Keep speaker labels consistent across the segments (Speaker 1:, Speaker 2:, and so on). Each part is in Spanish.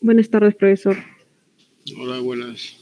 Speaker 1: Buenas tardes, profesor.
Speaker 2: Hola, buenas.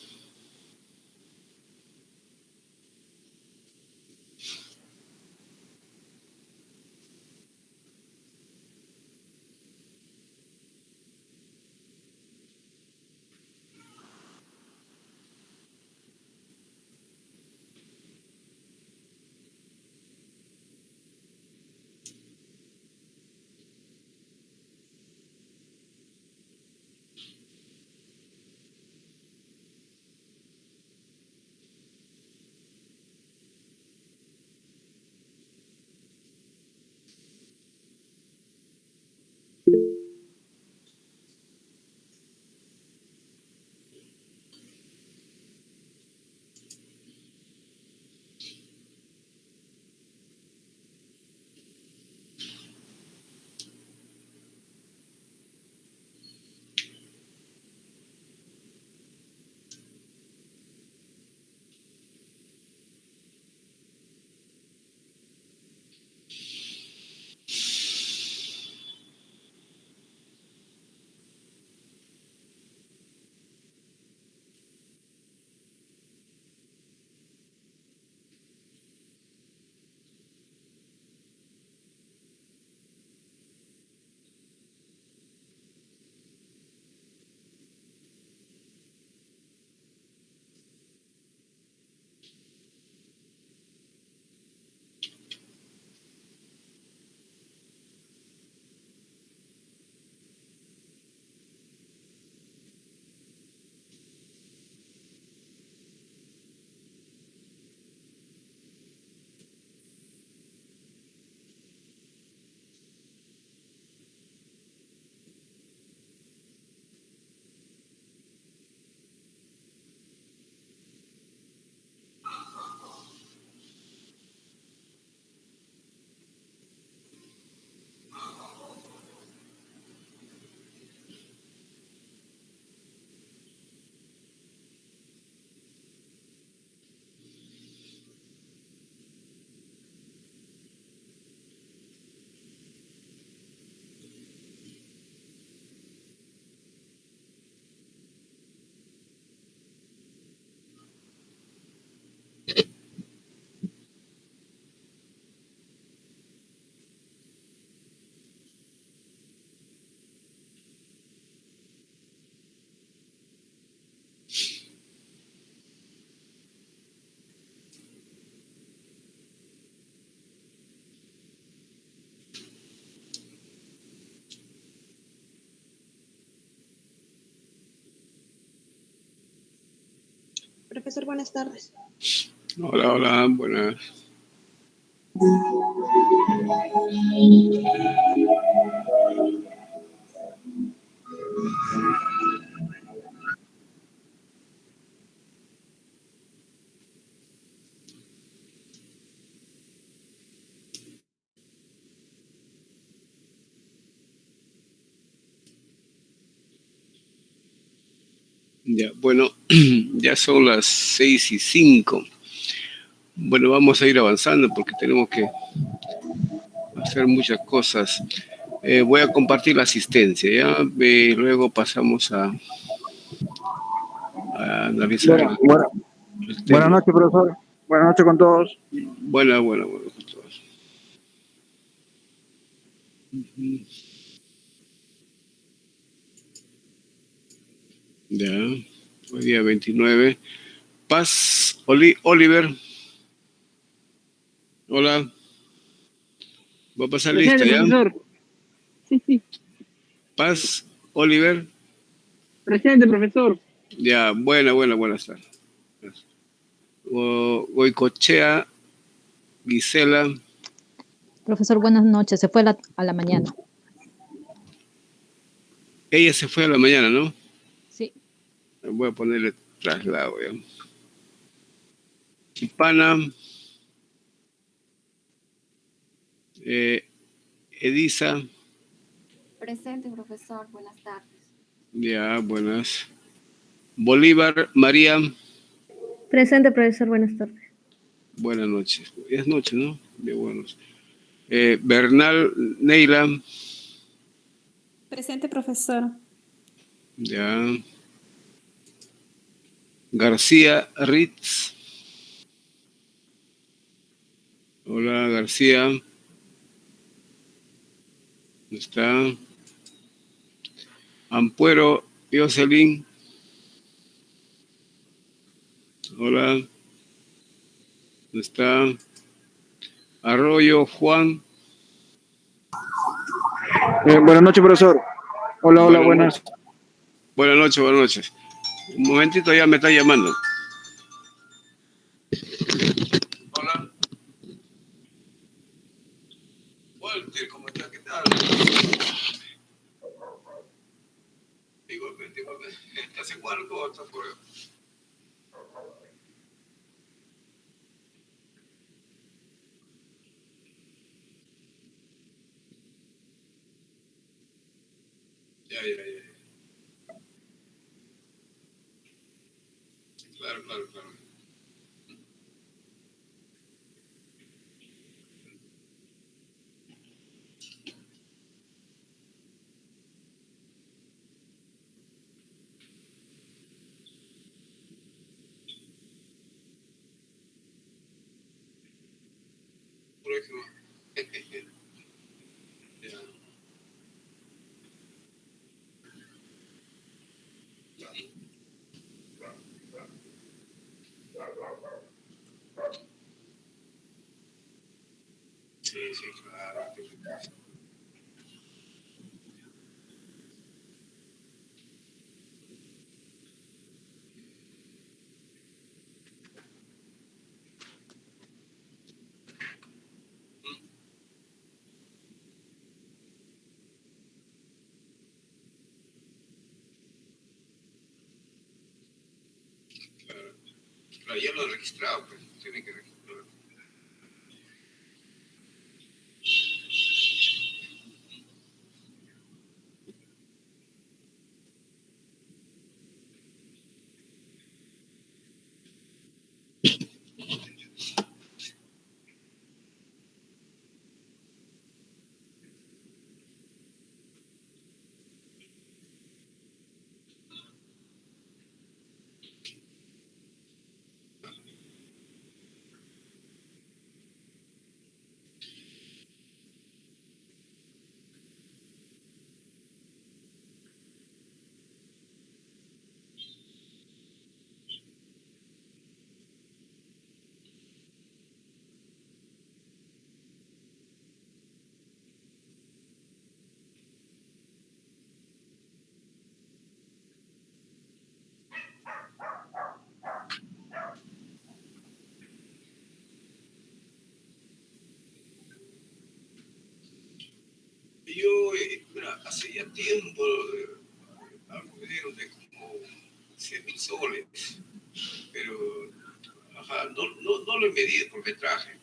Speaker 3: Profesor, buenas tardes.
Speaker 2: Hola, hola, buenas. Ya, bueno, ya son las 6:05. Bueno, vamos a ir avanzando porque tenemos que hacer muchas cosas. Voy a compartir la asistencia, ¿ya? Luego pasamos a analizar el
Speaker 4: Buenas
Speaker 2: tema.
Speaker 4: noches, profesor. Buenas noches con todos.
Speaker 2: Buena con todos. Ya, hoy día 29. Paz, Oliver. Hola. Va a pasar lista,
Speaker 1: Presente,
Speaker 2: ¿ya?
Speaker 1: profesor. Sí.
Speaker 2: Paz, Oliver.
Speaker 1: Presente, profesor.
Speaker 2: Ya, buenas tardes. Goicochea, Gisela.
Speaker 5: Profesor, buenas noches. Se fue a la mañana.
Speaker 2: Ella se fue a la mañana, ¿no?
Speaker 5: Sí.
Speaker 2: Voy a ponerle traslado, ¿ya? Chipana. Edisa.
Speaker 6: Presente, profesor. Buenas tardes.
Speaker 2: Ya, buenas. Bolívar, María.
Speaker 7: Presente, profesor. Buenas tardes.
Speaker 2: Buenas noches. Es noche, ¿no? Bien, buenos. Bernal, Neila.
Speaker 3: Presente, profesor.
Speaker 2: Ya. García Ritz. Hola, García. ¿Dónde está? Ampuero Jocelyn. Hola. ¿Dónde está? Arroyo Juan.
Speaker 4: Buenas noches, profesor. Hola, hola, buenas.
Speaker 2: Buenas noches, buenas noches. Un momentito, ya me está llamando. Hola. Walter, ¿cómo estás? ¿Qué tal? Igualmente, igualmente. ¿Estás en Huarco o estás fuera? Ya. Claro. Por ejemplo. Ya. Sí, claro. Claro, ya lo he registrado, pues. Tiene que registrar. Yo, mira, hace ya tiempo me dieron de como 100.000 soles, pero no lo he medido por metraje,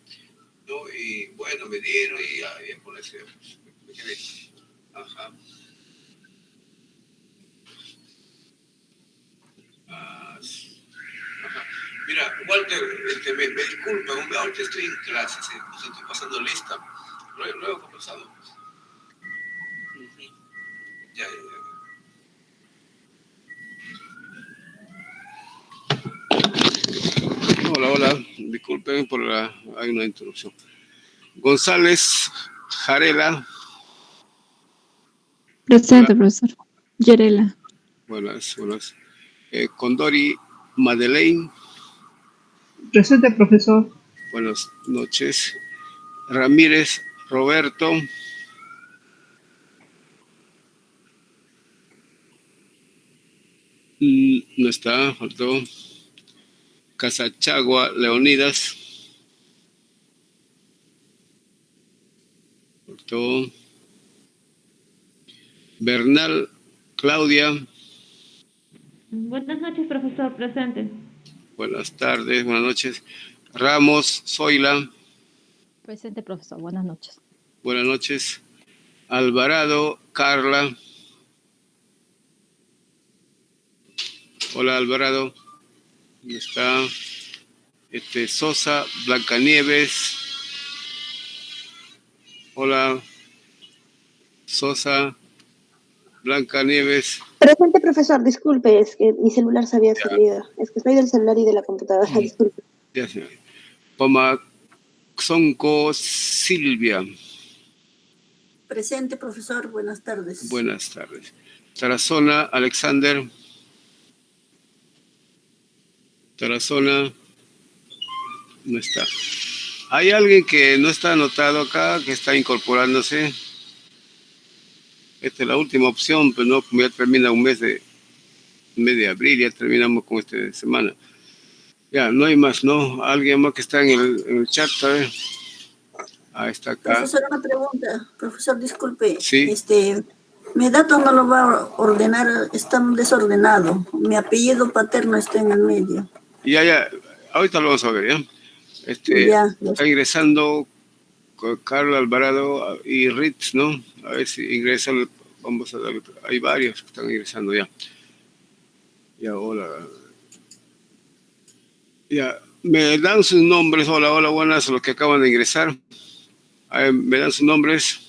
Speaker 2: ¿no? Y bueno, me dieron y ya por eso me quedé. Ajá. Ajá. Mira, Walter, me disculpa, ahorita estoy en clases, estoy pasando lista. Luego conversamos. Ya. Hola, disculpen por hay una interrupción. González Jarela.
Speaker 5: Presente,
Speaker 2: Hola.
Speaker 5: profesor. Yerela.
Speaker 2: Buenas. Condori Madeleine.
Speaker 1: Presente, profesor.
Speaker 2: Buenas noches. Ramírez Roberto. No está, faltó. Casachagua Leonidas. Faltó. Bernal Claudia.
Speaker 7: Buenas noches, profesor. Presente.
Speaker 2: Buenas tardes, buenas noches. Ramos Zoila.
Speaker 5: Presente, profesor. Buenas noches.
Speaker 2: Buenas noches. Alvarado Carla. Hola, Alvarado. ¿Dónde está? Sosa Blancanieves. Hola, Sosa. Blanca Nieves.
Speaker 3: Presente, profesor. Disculpe, es que mi celular se había salido. Es que estoy del celular y de la computadora. Disculpe.
Speaker 2: Ya, señor. Pomaxonco Silvia.
Speaker 8: Presente, profesor. Buenas tardes.
Speaker 2: Buenas tardes. Tarazona Alexander. Tarazona no está. ¿Hay alguien que no está anotado acá, que está incorporándose? Esta es la última opción, pero no, como ya termina un mes de abril, ya terminamos con esta semana. Ya, no hay más, ¿no? Alguien más que está en el chat, ¿sabes? Ah, está acá.
Speaker 8: Profesor, una pregunta. Profesor, disculpe.
Speaker 2: Sí.
Speaker 8: Mi dato no lo va a ordenar, está desordenado. Mi apellido paterno está en el medio.
Speaker 2: Ya. Ahorita lo vamos a ver, ¿ya?
Speaker 8: Ya.
Speaker 2: Está ingresando Carlos Alvarado y Ritz, ¿no? A ver si ingresan. Vamos a dar. Hay varios que están ingresando ya. Ya, hola. Ya, me dan sus nombres. Hola, buenas, los que acaban de ingresar. A ver, me dan sus nombres.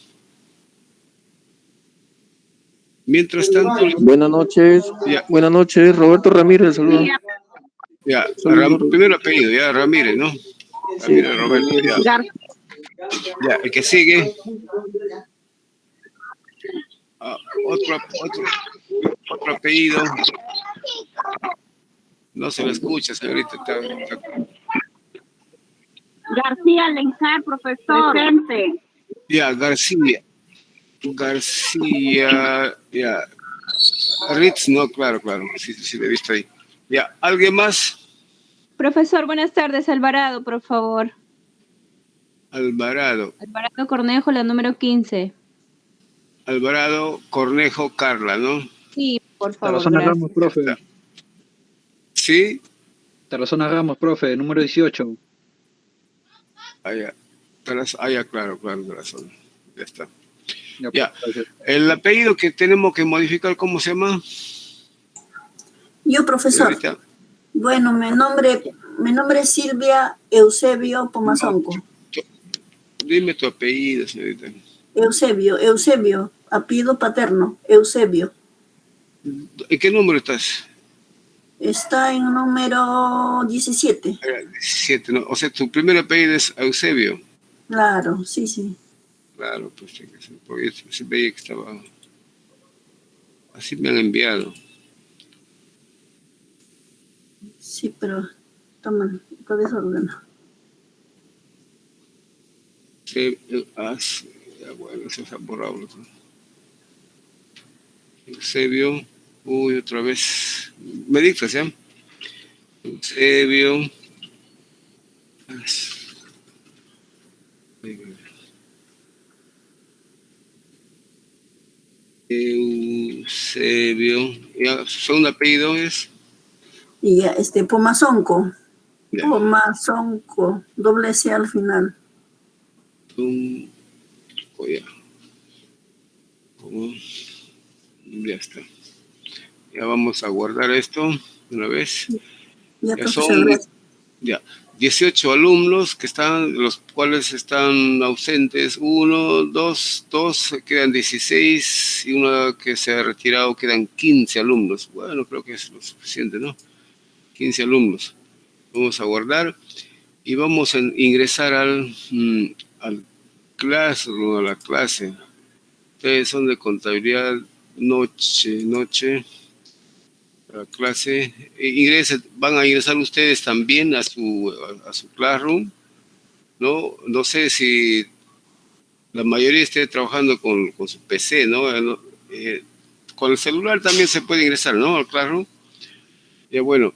Speaker 2: Mientras tanto.
Speaker 4: Buenas noches.
Speaker 2: Ya.
Speaker 4: Buenas noches, Roberto Ramírez, saludos.
Speaker 2: Ya, primero apellido, ya, Ramírez, ¿no? Ramírez, Roberto, ya. Ya, el que sigue. Otro apellido. No se lo escucha, señorita.
Speaker 9: García Lencar, profesor. Presente.
Speaker 2: Ya, García, ya. Ritz, no, claro. Sí, lo he visto ahí. Ya, ¿alguien más?
Speaker 10: Profesor, buenas tardes. Alvarado, por favor.
Speaker 2: Alvarado
Speaker 10: Cornejo, la número 15.
Speaker 2: Alvarado Cornejo Carla, ¿no?
Speaker 10: Sí, por favor.
Speaker 11: Tarazona Ramos, profe.
Speaker 2: ¿Sí?
Speaker 11: Tarazona Ramos, profe, número 18.
Speaker 2: Ya, claro, Tarazona. Ya está.
Speaker 11: Ya.
Speaker 2: El apellido que tenemos que modificar, ¿cómo se llama?
Speaker 8: Yo, profesor.
Speaker 2: Señorita.
Speaker 8: Bueno, mi nombre es Silvia Eusebio Pomazonco.
Speaker 2: Dime tu apellido, señorita.
Speaker 8: Eusebio, apellido paterno, Eusebio.
Speaker 2: ¿En qué número estás?
Speaker 8: Está en número 17.
Speaker 2: 17, ¿no? O sea, tu primer apellido es Eusebio.
Speaker 8: Claro, sí.
Speaker 2: Claro, pues porque se veía que estaba... Así me han enviado.
Speaker 8: Sí, pero toma, todo desordenado.
Speaker 2: Sí, bueno, se ha borrado. Eusebio, otra vez. Me dictas, ¿ya? Eusebio. Ya, su segundo apellido es.
Speaker 8: Y ya, Pomazonco.
Speaker 2: Ya.
Speaker 8: Pomazonco, doble C al final.
Speaker 2: Ya está. Ya vamos a guardar esto una vez.
Speaker 8: Ya
Speaker 2: son 18 alumnos que están, los cuales están ausentes. 1, 2, quedan 16 y uno que se ha retirado, quedan 15 alumnos. Bueno, creo que es lo suficiente, ¿no? 15 alumnos. Vamos a guardar y vamos a ingresar al classroom, a la clase. Ustedes son de contabilidad noche. La clase. Van a ingresar ustedes también a su classroom. No sé si la mayoría esté trabajando con su PC, ¿no? Con el celular también se puede ingresar, ¿no? Al classroom. Ya bueno.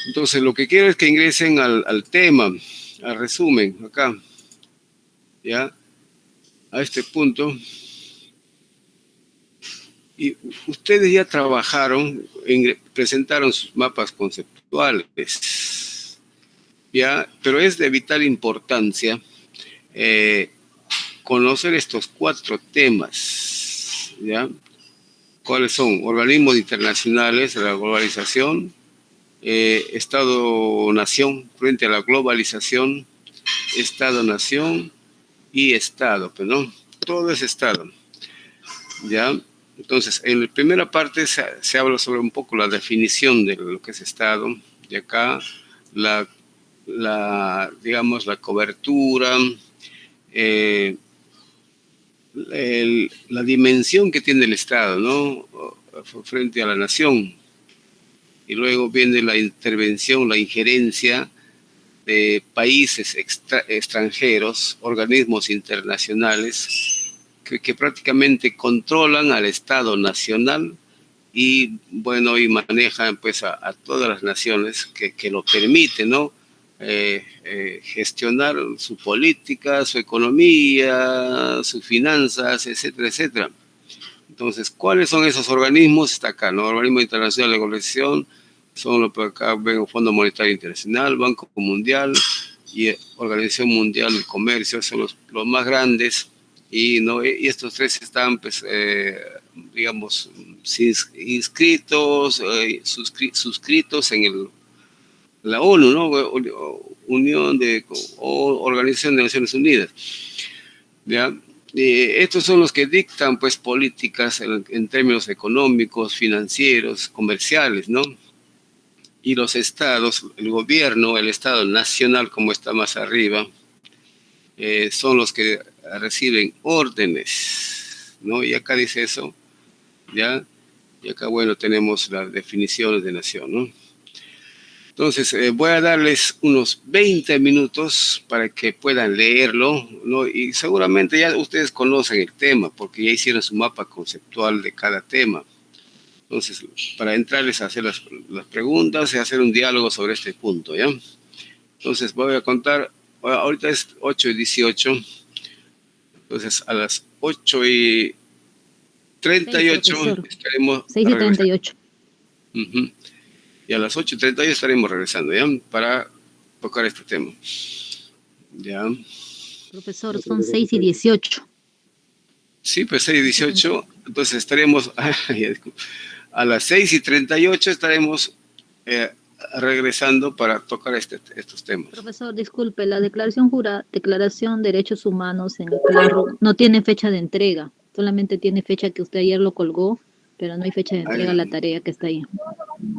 Speaker 2: Entonces, lo que quiero es que ingresen al tema, al resumen, acá, ¿ya? A este punto. Y ustedes ya trabajaron, presentaron sus mapas conceptuales, ¿ya? Pero es de vital importancia conocer estos 4 temas, ¿ya? ¿Cuáles son? Organismos internacionales, la globalización, Estado-nación frente a la globalización, Estado-nación y Estado, pero no, todo es Estado, ¿ya? Entonces, en la primera parte se habla sobre un poco la definición de lo que es Estado, y acá digamos, la cobertura, eh, la dimensión que tiene el Estado, ¿no? Frente a la nación. Y luego viene la intervención, la injerencia de países extranjeros, organismos internacionales, que prácticamente controlan al Estado nacional y, bueno, y manejan pues a todas las naciones que lo permiten, ¿no? Gestionar su política, su economía, sus finanzas, etcétera, etcétera. Entonces, ¿cuáles son esos organismos? Está acá, ¿no? Organismo Internacional de Globalización, son los que acá ven Fondo Monetario Internacional, Banco Mundial y Organización Mundial del Comercio, son los más grandes, y, ¿no? Y estos tres están, pues, digamos, inscritos, suscritos en la ONU, ¿no? Organización de Naciones Unidas, ¿ya? Estos son los que dictan, pues, políticas en términos económicos, financieros, comerciales, ¿no? Y los estados, el gobierno, el estado nacional, como está más arriba, son los que reciben órdenes, ¿no? Y acá dice eso, ¿ya? Y acá, bueno, tenemos las definiciones de nación, ¿no? Entonces, voy a darles unos 20 minutos para que puedan leerlo, ¿no? Y seguramente ya ustedes conocen el tema, porque ya hicieron su mapa conceptual de cada tema. Entonces, para entrarles a hacer las preguntas y hacer un diálogo sobre este punto, ¿ya? Entonces, voy a contar, ahorita es 8:18, entonces a las 8:38 estaremos...
Speaker 5: 6:38.
Speaker 2: Y a las 8:38 estaremos regresando, ¿ya? Para tocar este tema. ¿Ya?
Speaker 5: Profesor, son 6:18.
Speaker 2: Sí, pues 6:18, entonces estaremos... a las 6:38 estaremos regresando para tocar estos temas.
Speaker 5: Profesor, disculpe, la Declaración de Derechos Humanos en el Classroom no tiene fecha de entrega, solamente tiene fecha que usted ayer lo colgó, pero no hay fecha de entrega a la tarea que está ahí.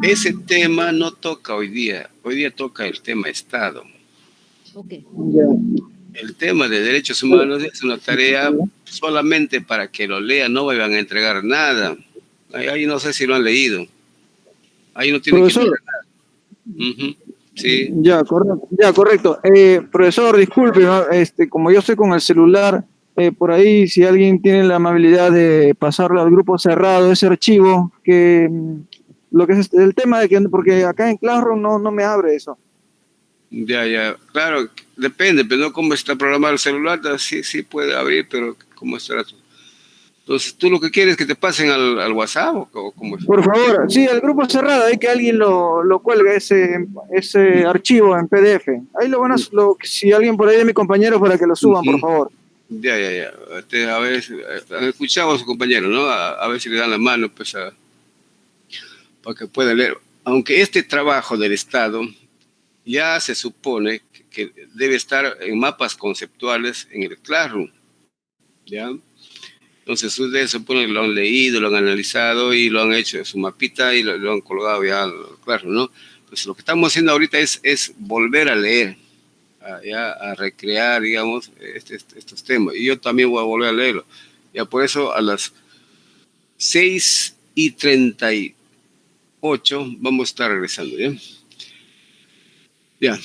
Speaker 2: Ese tema no toca hoy día toca el tema Estado.
Speaker 5: Ok.
Speaker 2: El tema de derechos humanos es una tarea solamente para que lo lean, no vayan a entregar nada. Ahí no sé si lo han leído. Ahí no tiene que entregar nada. Sí.
Speaker 4: Ya, correcto. Profesor, disculpe, ¿no? Como yo estoy con el celular, por ahí si alguien tiene la amabilidad de pasarlo al grupo cerrado, ese archivo, que lo que es el tema de que, porque acá en Classroom no me abre eso.
Speaker 2: Ya, claro, depende, pero no cómo está programado el celular, sí puede abrir, pero cómo estará tú. Entonces, ¿tú lo que quieres es que te pasen al WhatsApp o cómo es?
Speaker 4: Por favor, sí, al grupo cerrado, hay que alguien lo cuelgue ese archivo en PDF. Ahí lo van a, si alguien por ahí de mi compañero para que lo suban, por favor.
Speaker 2: Ya. A ver, han escuchado a su compañero, ¿no? A ver si le dan la mano, pues, para que puedan leer. Aunque este trabajo del Estado ya se supone que debe estar en mapas conceptuales en el Classroom, ¿ya? Entonces ustedes se supone que lo han leído, lo han analizado y lo han hecho de su mapita y lo han colgado ya, claro, ¿no? Pues lo que estamos haciendo ahorita es volver a leer, a recrear, digamos, estos temas. Y yo también voy a volver a leerlo. Ya por eso a las 6:38 vamos a estar regresando, ¿ya? Ya.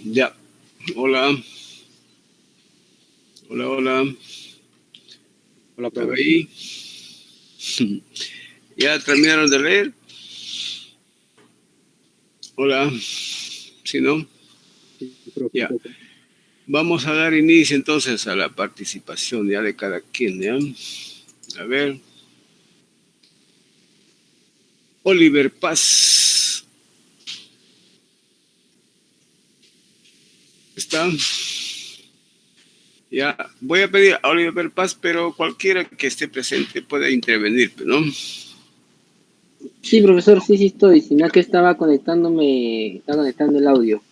Speaker 2: Ya. Hola. Hola, hola.
Speaker 11: Hola,
Speaker 2: ¿Están
Speaker 11: profe.
Speaker 2: ahí? ¿Ya terminaron de leer? Hola. ¿Sí, no?
Speaker 11: Sí, profe,
Speaker 2: Ya.
Speaker 11: profe.
Speaker 2: Vamos a dar inicio entonces a la participación ya de cada quien, ¿ya? A ver. Oliver Paz. ¿Está? Ya. Voy a pedir a Oliver Paz, pero cualquiera que esté presente puede intervenir, ¿no?
Speaker 12: Sí, profesor, sí estoy, sino que estaba conectando el audio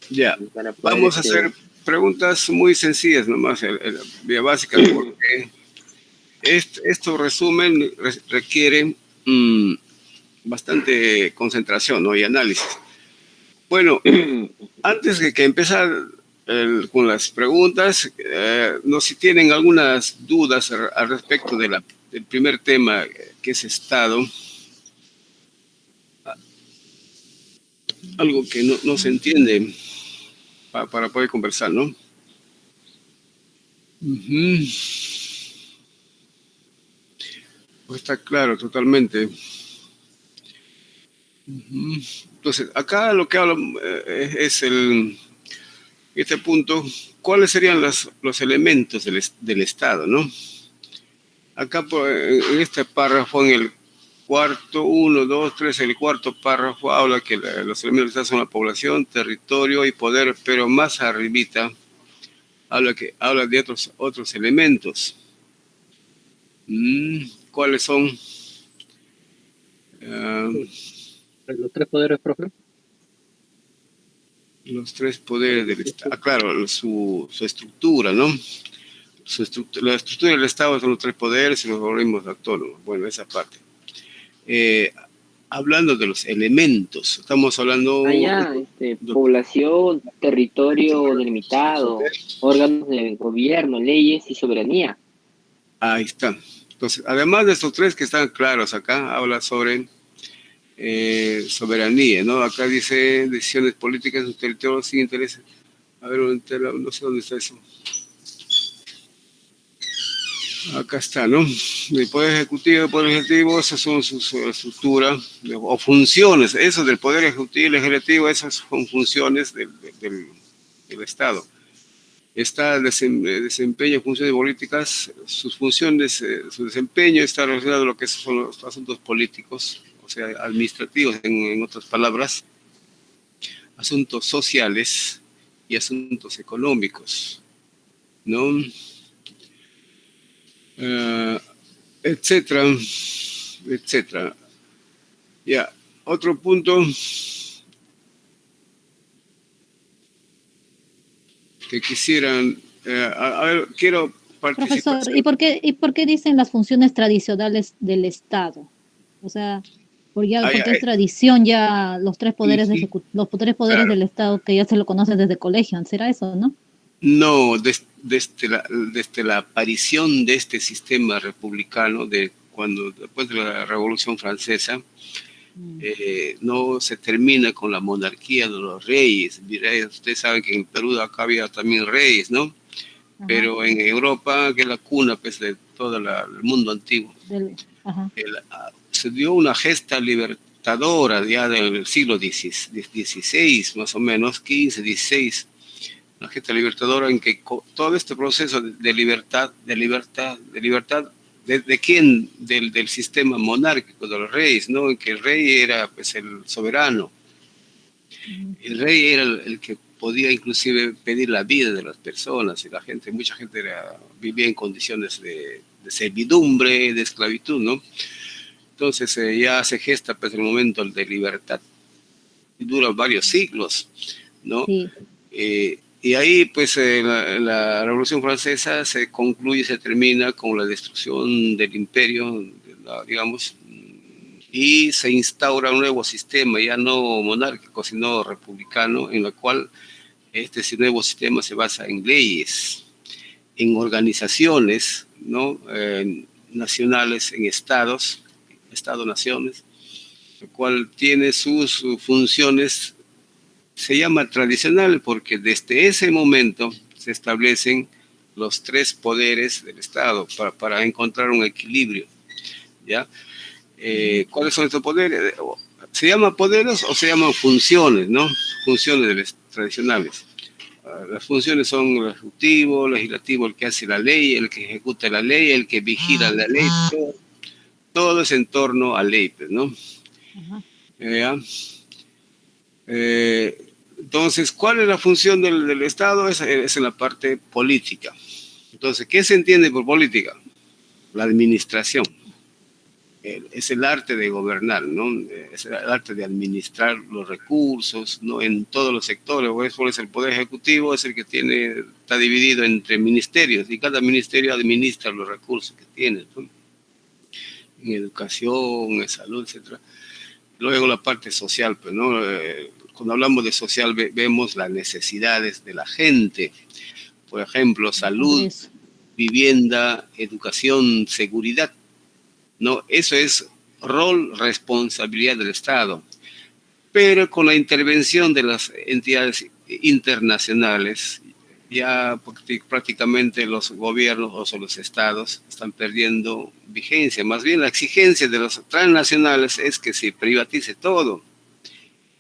Speaker 2: Ya.
Speaker 12: para poder,
Speaker 2: Vamos a hacer preguntas muy sencillas nomás, vía básica, porque esto resumen requiere bastante concentración, ¿no? Y análisis. Bueno, antes de que empezar con las preguntas, no sé si tienen algunas dudas al respecto del primer tema, que es Estado. Algo que no se entiende para poder conversar, ¿no? Ujú. Pues está claro, totalmente. Ujú. Entonces, acá lo que hablo es este punto, ¿cuáles serían los elementos del Estado, no? Acá en este párrafo, en el cuarto, 1, 2, 3, el cuarto párrafo habla que los elementos del Estado son la población, territorio y poder, pero más arribita habla de otros elementos. ¿Cuáles son?
Speaker 11: Los tres poderes, profe.
Speaker 2: Los tres poderes del Estado. Claro, su estructura, ¿no? La estructura del Estado son los tres poderes y los organismos autónomos. Bueno, esa parte. Hablando de los elementos, estamos hablando...
Speaker 12: población, territorio delimitado, órganos de gobierno, leyes y soberanía.
Speaker 2: Ahí está. Entonces, además de estos tres que están claros acá, habla sobre soberanía, ¿no? Acá dice decisiones políticas de un territorio sin interés. A ver, no sé dónde está eso. Acá está, ¿no? El Poder Ejecutivo y el Poder Legislativo, esas son su estructura o funciones. Eso del Poder Ejecutivo y Legislativo, esas son funciones del Estado. Está el desempeño, funciones políticas, sus funciones, su desempeño está relacionado a lo que son los asuntos políticos, o sea, administrativos, en otras palabras, asuntos sociales y asuntos económicos, ¿no? Etcétera, etcétera. Ya, otro punto que quisieran, a ver, quiero participar.
Speaker 5: Profesor, ¿y por qué dicen las funciones tradicionales del Estado? O sea, porque es tradición ya los tres poderes del Estado que ya se lo conoce desde colegio, ¿será eso, no?
Speaker 2: No, desde la aparición de este sistema republicano, después de la Revolución Francesa, no se termina con la monarquía de los reyes. Ustedes saben que en Perú acá había también reyes, ¿no? Ajá. Pero en Europa, que es la cuna pues, de todo el mundo antiguo, se dio una gesta libertadora ya del siglo XVI, más o menos, 15, 16, una gesta libertadora en que todo este proceso de libertad, ¿de quién? Del sistema monárquico de los reyes, ¿no? En que el rey era pues el soberano. El rey era el que podía inclusive pedir la vida de las personas y mucha gente vivía en condiciones de servidumbre, de esclavitud, ¿no? Entonces ya se gesta pues el momento de libertad y dura varios siglos, ¿no? Sí. Y ahí, pues, la Revolución Francesa se concluye, se termina con la destrucción del imperio, digamos, y se instaura un nuevo sistema, ya no monárquico, sino republicano, en el cual este nuevo sistema se basa en leyes, en organizaciones, ¿no? Nacionales, en estados, Estado-naciones, el cual tiene sus funciones, se llama tradicional, porque desde ese momento se establecen los tres poderes del Estado para encontrar un equilibrio, ¿ya? ¿Cuáles son estos poderes? ¿Se llaman poderes o se llaman funciones, no? Funciones tradicionales. Las funciones son el ejecutivo, legislativo, el que hace la ley, el que ejecuta la ley, el que vigila la ley, todo es en torno a ley, pues, ¿no? Entonces, ¿cuál es la función del Estado? Es en la parte política. Entonces, ¿qué se entiende por política? La administración. Es el arte de gobernar, ¿no? Es el arte de administrar los recursos, ¿no? En todos los sectores. Por eso el Poder Ejecutivo es el que está dividido entre ministerios, y cada ministerio administra los recursos que tiene, ¿no? En educación, en salud, etc. Luego la parte social, pues, ¿no? Cuando hablamos de social vemos las necesidades de la gente. Por ejemplo, salud, vivienda, educación, seguridad, ¿no? Eso es rol, responsabilidad del Estado. Pero con la intervención de las entidades internacionales, ya prácticamente los gobiernos o los estados están perdiendo vigencia. Más bien la exigencia de los transnacionales es que se privatice todo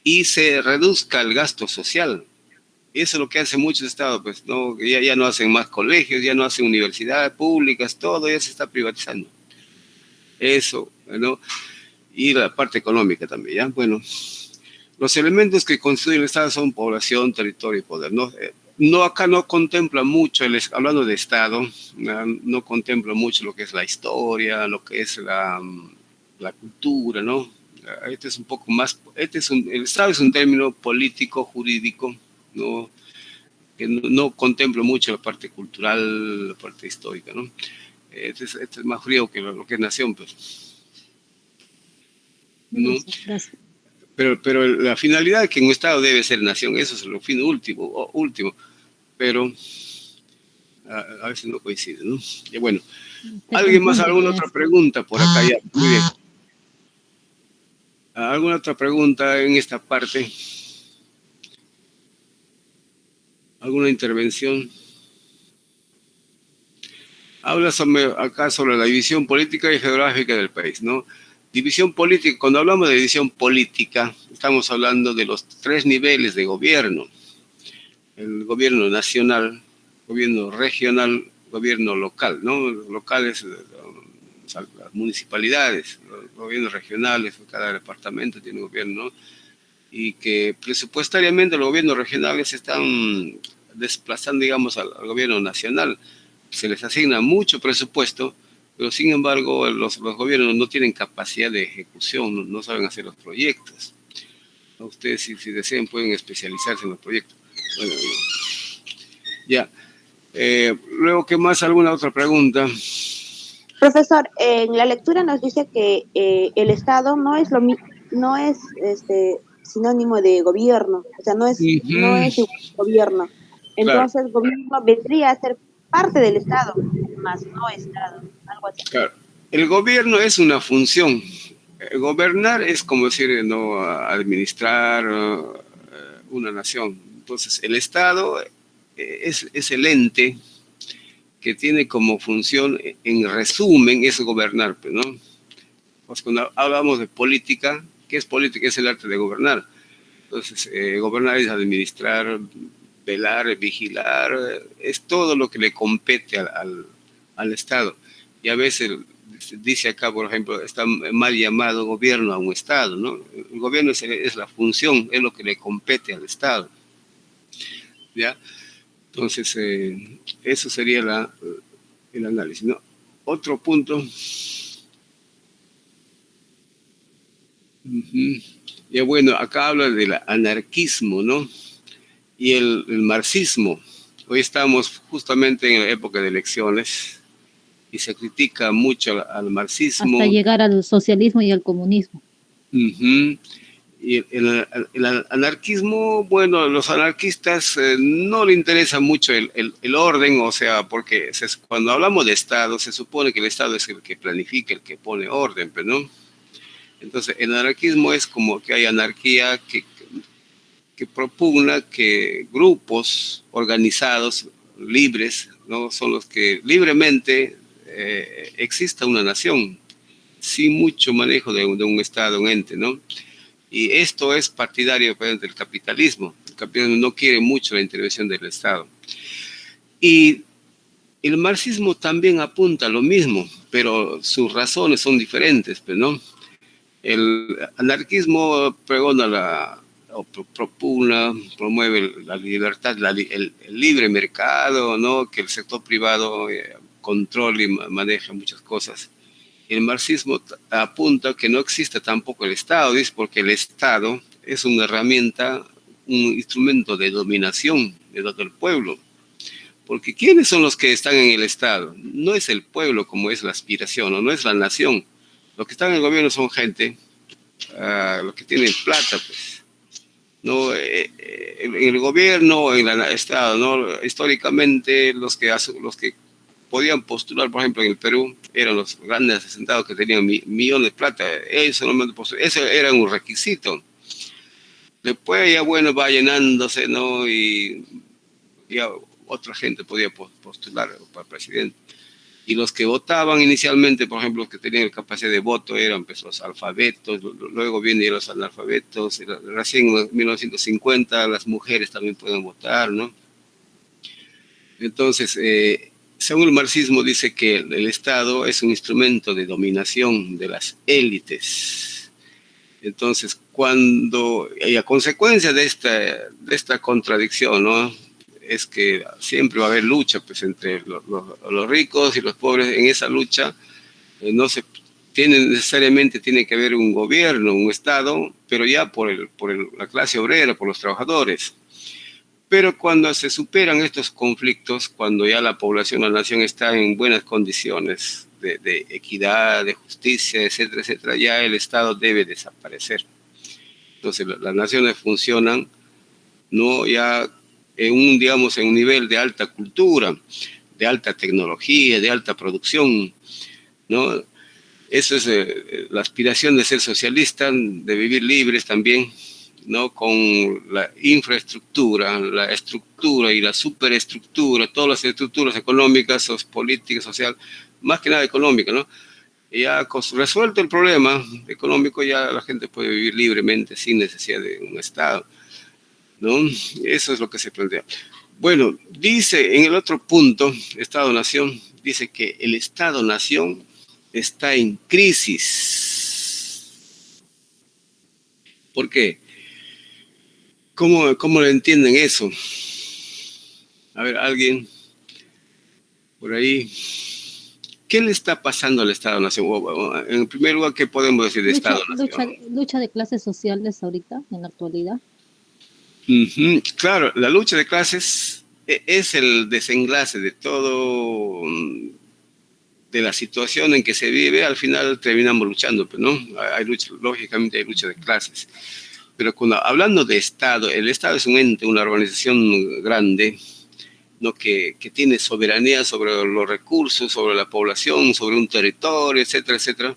Speaker 2: y se reduzca el gasto social. Eso es lo que hacen muchos estados, pues, ¿no? Ya no hacen más colegios, ya no hacen universidades públicas, todo ya se está privatizando. Eso, ¿no? Y la parte económica también, ¿ya? Bueno, los elementos que constituyen el Estado son población, territorio y poder, ¿no? Acá no contempla mucho, hablando de Estado, no contempla mucho lo que es la historia, lo que es la cultura, ¿no? Este es un poco más, el Estado es un término político, jurídico, ¿no? Que no contempla mucho la parte cultural, la parte histórica, ¿no? Este es más frío que lo que es nación, pues. ¿No?
Speaker 5: Gracias.
Speaker 2: Pero la finalidad es que un Estado debe ser nación, eso es lo fin último, pero a veces no coincide, ¿no? Y bueno, ¿alguien más, alguna otra pregunta por acá? Ya, muy bien. ¿Alguna otra pregunta en esta parte? ¿Alguna intervención? Habla acá sobre la división política y geográfica del país, ¿no? División política, cuando hablamos de división política, estamos hablando de los tres niveles de gobierno. El gobierno nacional, gobierno regional, gobierno local, ¿no? Los locales, las municipalidades, los gobiernos regionales, cada departamento tiene gobierno, ¿no? Y que presupuestariamente los gobiernos regionales están desplazando, digamos, al gobierno nacional. Se les asigna mucho presupuesto, pero sin embargo los gobiernos no tienen capacidad de ejecución, no saben hacer los proyectos. Ustedes, si desean, pueden especializarse en los proyectos. Bueno, ya. Luego, ¿qué más? ¿Alguna otra pregunta?
Speaker 3: Profesor, en la lectura nos dice que el Estado no es sinónimo de gobierno, o sea, no es igual gobierno. Entonces, claro, gobierno vendría a ser parte del Estado, más no Estado, algo así.
Speaker 2: Claro. El gobierno es una función. Gobernar es como decir, no administrar una nación. Entonces, el Estado es el ente que tiene como función, en resumen, es gobernar, ¿no? Pues cuando hablamos de política, ¿qué es política? Es el arte de gobernar. Entonces, gobernar es administrar, velar, vigilar, es todo lo que le compete al Estado. Y a veces dice acá, por ejemplo, está mal llamado gobierno a un Estado, ¿no? El gobierno es la función, es lo que le compete al Estado, ¿ya? Entonces, eso sería el análisis, ¿no? Otro punto. Ya bueno, acá habla del anarquismo, ¿no? Y el marxismo. Hoy estamos justamente en la época de elecciones y se critica mucho al marxismo.
Speaker 5: Hasta llegar al socialismo y al comunismo.
Speaker 2: Uh-huh. Y el anarquismo, bueno, los anarquistas no le interesa mucho el orden, o sea, porque cuando hablamos de Estado, se supone que el Estado es el que planifica, el que pone orden, pero no. Entonces, el anarquismo es como que hay anarquía que propugna que grupos organizados, libres, ¿no? Son los que libremente exista una nación, sin mucho manejo de un Estado, un ente, ¿no? Y esto es partidario pues, del capitalismo. El capitalismo no quiere mucho la intervención del Estado. Y el marxismo también apunta a lo mismo, pero sus razones son diferentes, pues, ¿no? El anarquismo pregona propugna, promueve la libertad, el libre mercado, ¿no? Que el sector privado controle y maneje muchas cosas. El marxismo apunta que no existe tampoco el Estado, dice, porque el Estado es una herramienta, un instrumento de dominación de todo el pueblo. Porque ¿quiénes son los que están en el Estado? No es el pueblo como es la aspiración, o no es la nación. Los que están en el gobierno son gente, los que tienen plata, pues. ¿No? En el gobierno, en el Estado, ¿no? Históricamente los que podían postular, por ejemplo, en el Perú, eran los grandes asentados que tenían millones de plata. Eso era un requisito. Después ya, bueno, va llenándose, ¿no? Y ya otra gente podía postular para presidente. Y los que votaban inicialmente, por ejemplo, los que tenían capacidad de voto, eran pues, los alfabetos, luego vienen los analfabetos. Recién en 1950 las mujeres también pueden votar, ¿no? Entonces, según el marxismo, dice que el Estado es un instrumento de dominación de las élites. Entonces, y a consecuencia de esta contradicción, ¿no? Es que siempre va a haber lucha pues, entre los ricos y los pobres. En esa lucha necesariamente tiene que haber un gobierno, un Estado, pero ya por la clase obrera, por los trabajadores. Pero cuando se superan estos conflictos, cuando ya la población, la nación está en buenas condiciones de equidad, de justicia, etcétera, etcétera, ya el Estado debe desaparecer. Entonces las naciones funcionan, ¿no? Ya en un nivel de alta cultura, de alta tecnología, de alta producción, ¿no? Eso es la aspiración de ser socialista, de vivir libres también, ¿no? Con la infraestructura, la estructura y la superestructura, todas las estructuras económicas, políticas, sociales, más que nada económicas, ¿no? Y ya resuelto el problema económico, ya la gente puede vivir libremente sin necesidad de un Estado, ¿no? Eso es lo que se plantea. Bueno, dice en el otro punto, Estado-Nación, dice que el Estado-Nación está en crisis. ¿Por qué? ¿Cómo lo entienden eso? A ver, alguien por ahí. ¿Qué le está pasando al Estado-Nación? En primer lugar, ¿qué podemos decir de Estado-Nación?
Speaker 5: Lucha de clases sociales ahorita, en la actualidad.
Speaker 2: Claro, la lucha de clases es el desenlace de todo, de la situación en que se vive. Al final terminamos luchando, ¿no? Lógicamente hay lucha de clases. Pero hablando de Estado, el Estado es un ente, una organización grande, ¿no? que tiene soberanía sobre los recursos, sobre la población, sobre un territorio, etcétera, etcétera.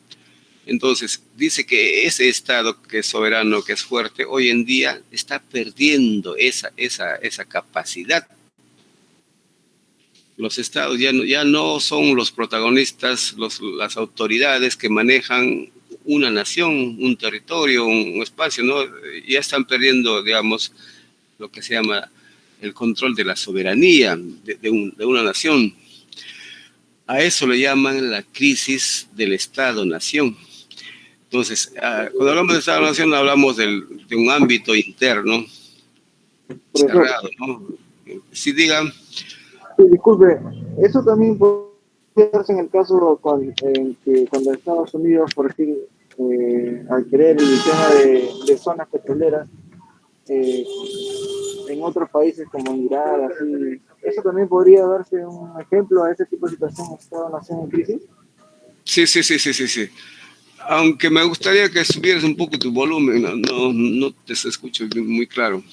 Speaker 2: Entonces, dice que ese Estado que es soberano, que es fuerte, hoy en día está perdiendo esa capacidad. Los Estados ya no son los protagonistas, las autoridades que manejan una nación, un territorio, un espacio, ¿no? Ya están perdiendo, digamos, lo que se llama el control de la soberanía de una nación. A eso le llaman la crisis del Estado-Nación. Entonces, cuando hablamos de Estado-Nación, hablamos de un ámbito interno, cerrado, ¿no? Si digan...
Speaker 4: Sí, disculpe, eso también puede darse en el caso en que cuando Estados Unidos, por decir, al querer el tema de zonas petroleras, en otros países como Irak, así. ¿Eso también podría darse un ejemplo a ese tipo de situación, Estado-nación en crisis?
Speaker 2: Sí. Aunque me gustaría que subieras un poco tu volumen, no te escucho muy claro.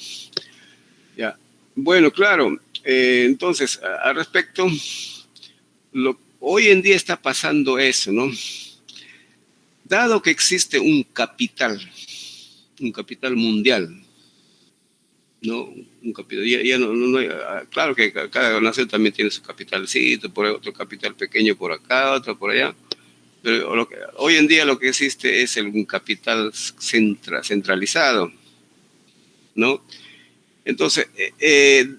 Speaker 2: Ya. Bueno, claro. Entonces, al respecto, hoy en día está pasando eso, ¿no? Dado que existe un capital mundial, ¿no? Un capital, ya no hay, claro que cada nación también tiene su capitalcito, por ahí otro capital pequeño por acá, otro por allá, pero hoy en día lo que existe es un capital centralizado, ¿no? Entonces,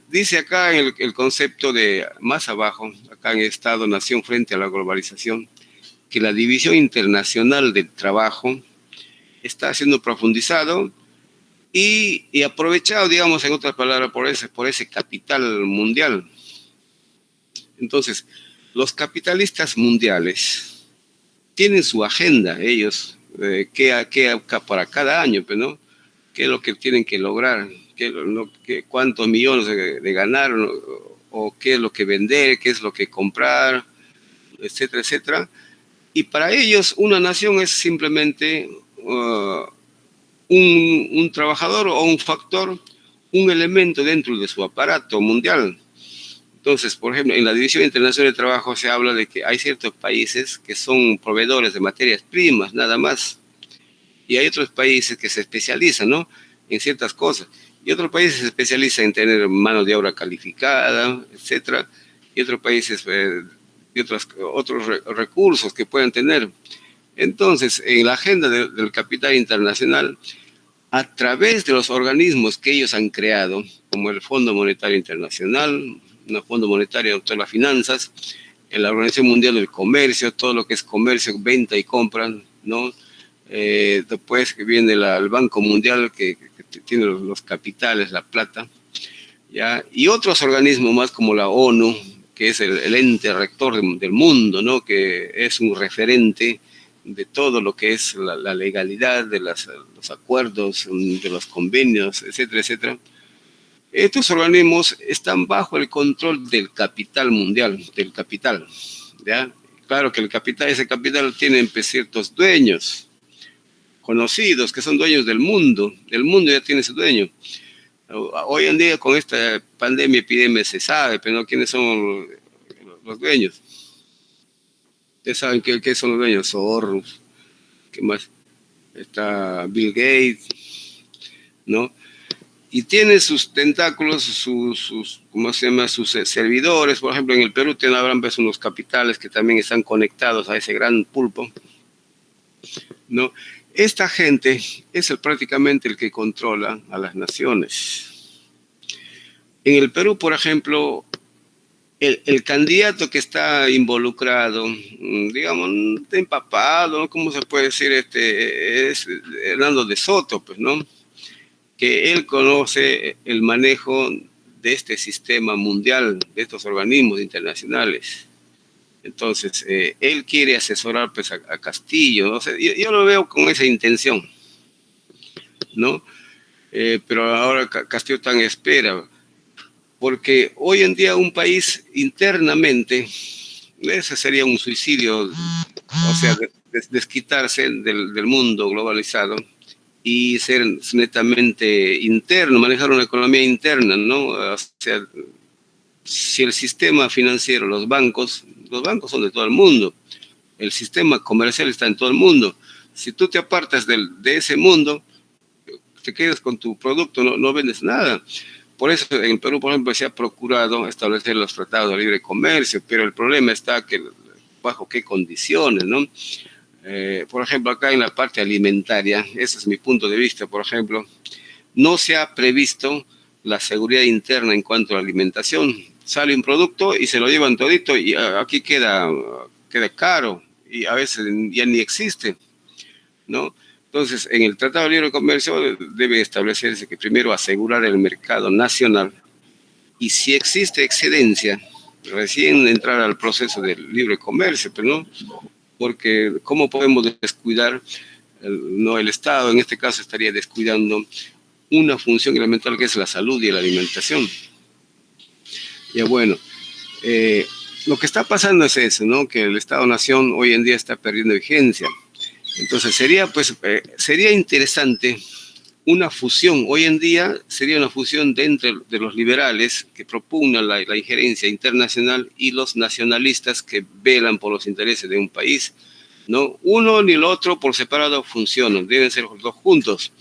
Speaker 2: dice acá en el concepto de más abajo, acá en Estado-Nación frente a la globalización, que la división internacional del trabajo está siendo profundizado y aprovechado, digamos, en otras palabras, por ese capital mundial. Entonces, los capitalistas mundiales tienen su agenda, ellos, para cada año, pues, ¿no? ¿Qué es lo que tienen que lograr? ¿Cuántos millones de ganar? ¿O qué es lo que vender? ¿Qué es lo que comprar? Etcétera, etcétera. Y para ellos una nación es simplemente un trabajador o un factor, un elemento dentro de su aparato mundial. Entonces, por ejemplo, en la División Internacional de Trabajo se habla de que hay ciertos países que son proveedores de materias primas, nada más. Y hay otros países que se especializan, ¿no?, en ciertas cosas. Y otros países se especializan en tener mano de obra calificada, etcétera. Y otros países y otros recursos que puedan tener. Entonces, en la agenda del capital internacional, a través de los organismos que ellos han creado, como el Fondo Monetario Internacional, el Fondo Monetario de todas las finanzas, en la Organización Mundial del Comercio, todo lo que es comercio, venta y compra, ¿no? Después que viene el Banco Mundial que tiene los capitales, la plata, ¿ya? Y otros organismos más como la ONU, que es el ente rector del mundo, ¿no?, que es un referente de todo lo que es la legalidad de los acuerdos, de los convenios, etcétera, etcétera. Estos organismos están bajo el control del capital mundial, del capital, ¿ya? Claro que ese capital tiene ciertos dueños conocidos, que son dueños del mundo ya tiene su dueño. Hoy en día con esta pandemia, epidemia, se sabe, pero no quiénes son los dueños. Ustedes saben qué son los dueños, Soros, ¿qué más? Está Bill Gates, ¿no? Y tiene sus tentáculos, ¿cómo se llama?, sus servidores. Por ejemplo, en el Perú habrán pues unos capitales que también están conectados a ese gran pulpo, ¿no? Esta gente es prácticamente el que controla a las naciones. En el Perú, por ejemplo, el candidato que está involucrado, digamos, está empapado, ¿no?, ¿cómo se puede decir? Es Hernando de Soto, pues, ¿no?, que él conoce el manejo de este sistema mundial, de estos organismos internacionales. Entonces, él quiere asesorar pues, a Castillo, ¿no? O sea, yo lo veo con esa intención, ¿no? Pero ahora Castillo está en espera, porque hoy en día un país internamente, ese sería un suicidio, o sea, desquitarse del mundo globalizado y ser netamente interno, manejar una economía interna, ¿no? O sea, si el sistema financiero, los bancos son de todo el mundo, el sistema comercial está en todo el mundo. Si tú te apartas de ese mundo, te quedas con tu producto, no vendes nada. Por eso en Perú, por ejemplo, se ha procurado establecer los tratados de libre comercio, pero el problema está que bajo qué condiciones, ¿no? Por ejemplo, acá en la parte alimentaria, ese es mi punto de vista, por ejemplo, no se ha previsto la seguridad interna en cuanto a la alimentación. Sale un producto y se lo llevan todito y aquí queda caro y a veces ya ni existe, ¿no? Entonces, en el Tratado de Libre Comercio debe establecerse que primero asegurar el mercado nacional y si existe excedencia, recién entrar al proceso del libre comercio, pero no, porque ¿cómo podemos descuidar? El Estado en este caso estaría descuidando una función elemental que es la salud y la alimentación. Ya bueno, lo que está pasando es eso, ¿no? Que el Estado-Nación hoy en día está perdiendo vigencia. Entonces sería interesante una fusión. Hoy en día sería una fusión de los liberales que propugnan la injerencia internacional y los nacionalistas que velan por los intereses de un país, ¿no? Uno ni el otro por separado funcionan, deben ser los dos juntos.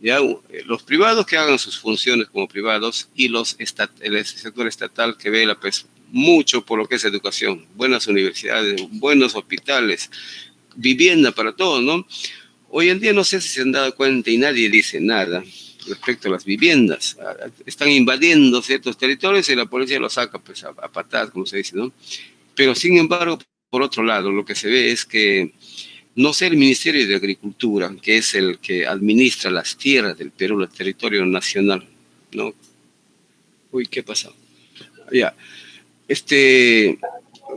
Speaker 2: ¿Ya? Los privados que hagan sus funciones como privados y el sector estatal que vela pues, mucho por lo que es educación, buenas universidades, buenos hospitales, vivienda para todos, ¿no? Hoy en día no sé si se han dado cuenta y nadie dice nada respecto a las viviendas. Están invadiendo ciertos territorios y la policía los saca pues, a patadas, como se dice, ¿no? Pero sin embargo, por otro lado, lo que se ve es que no sé el Ministerio de Agricultura, que es el que administra las tierras del Perú, el territorio nacional, ¿no? Uy, ¿qué pasa? Ya,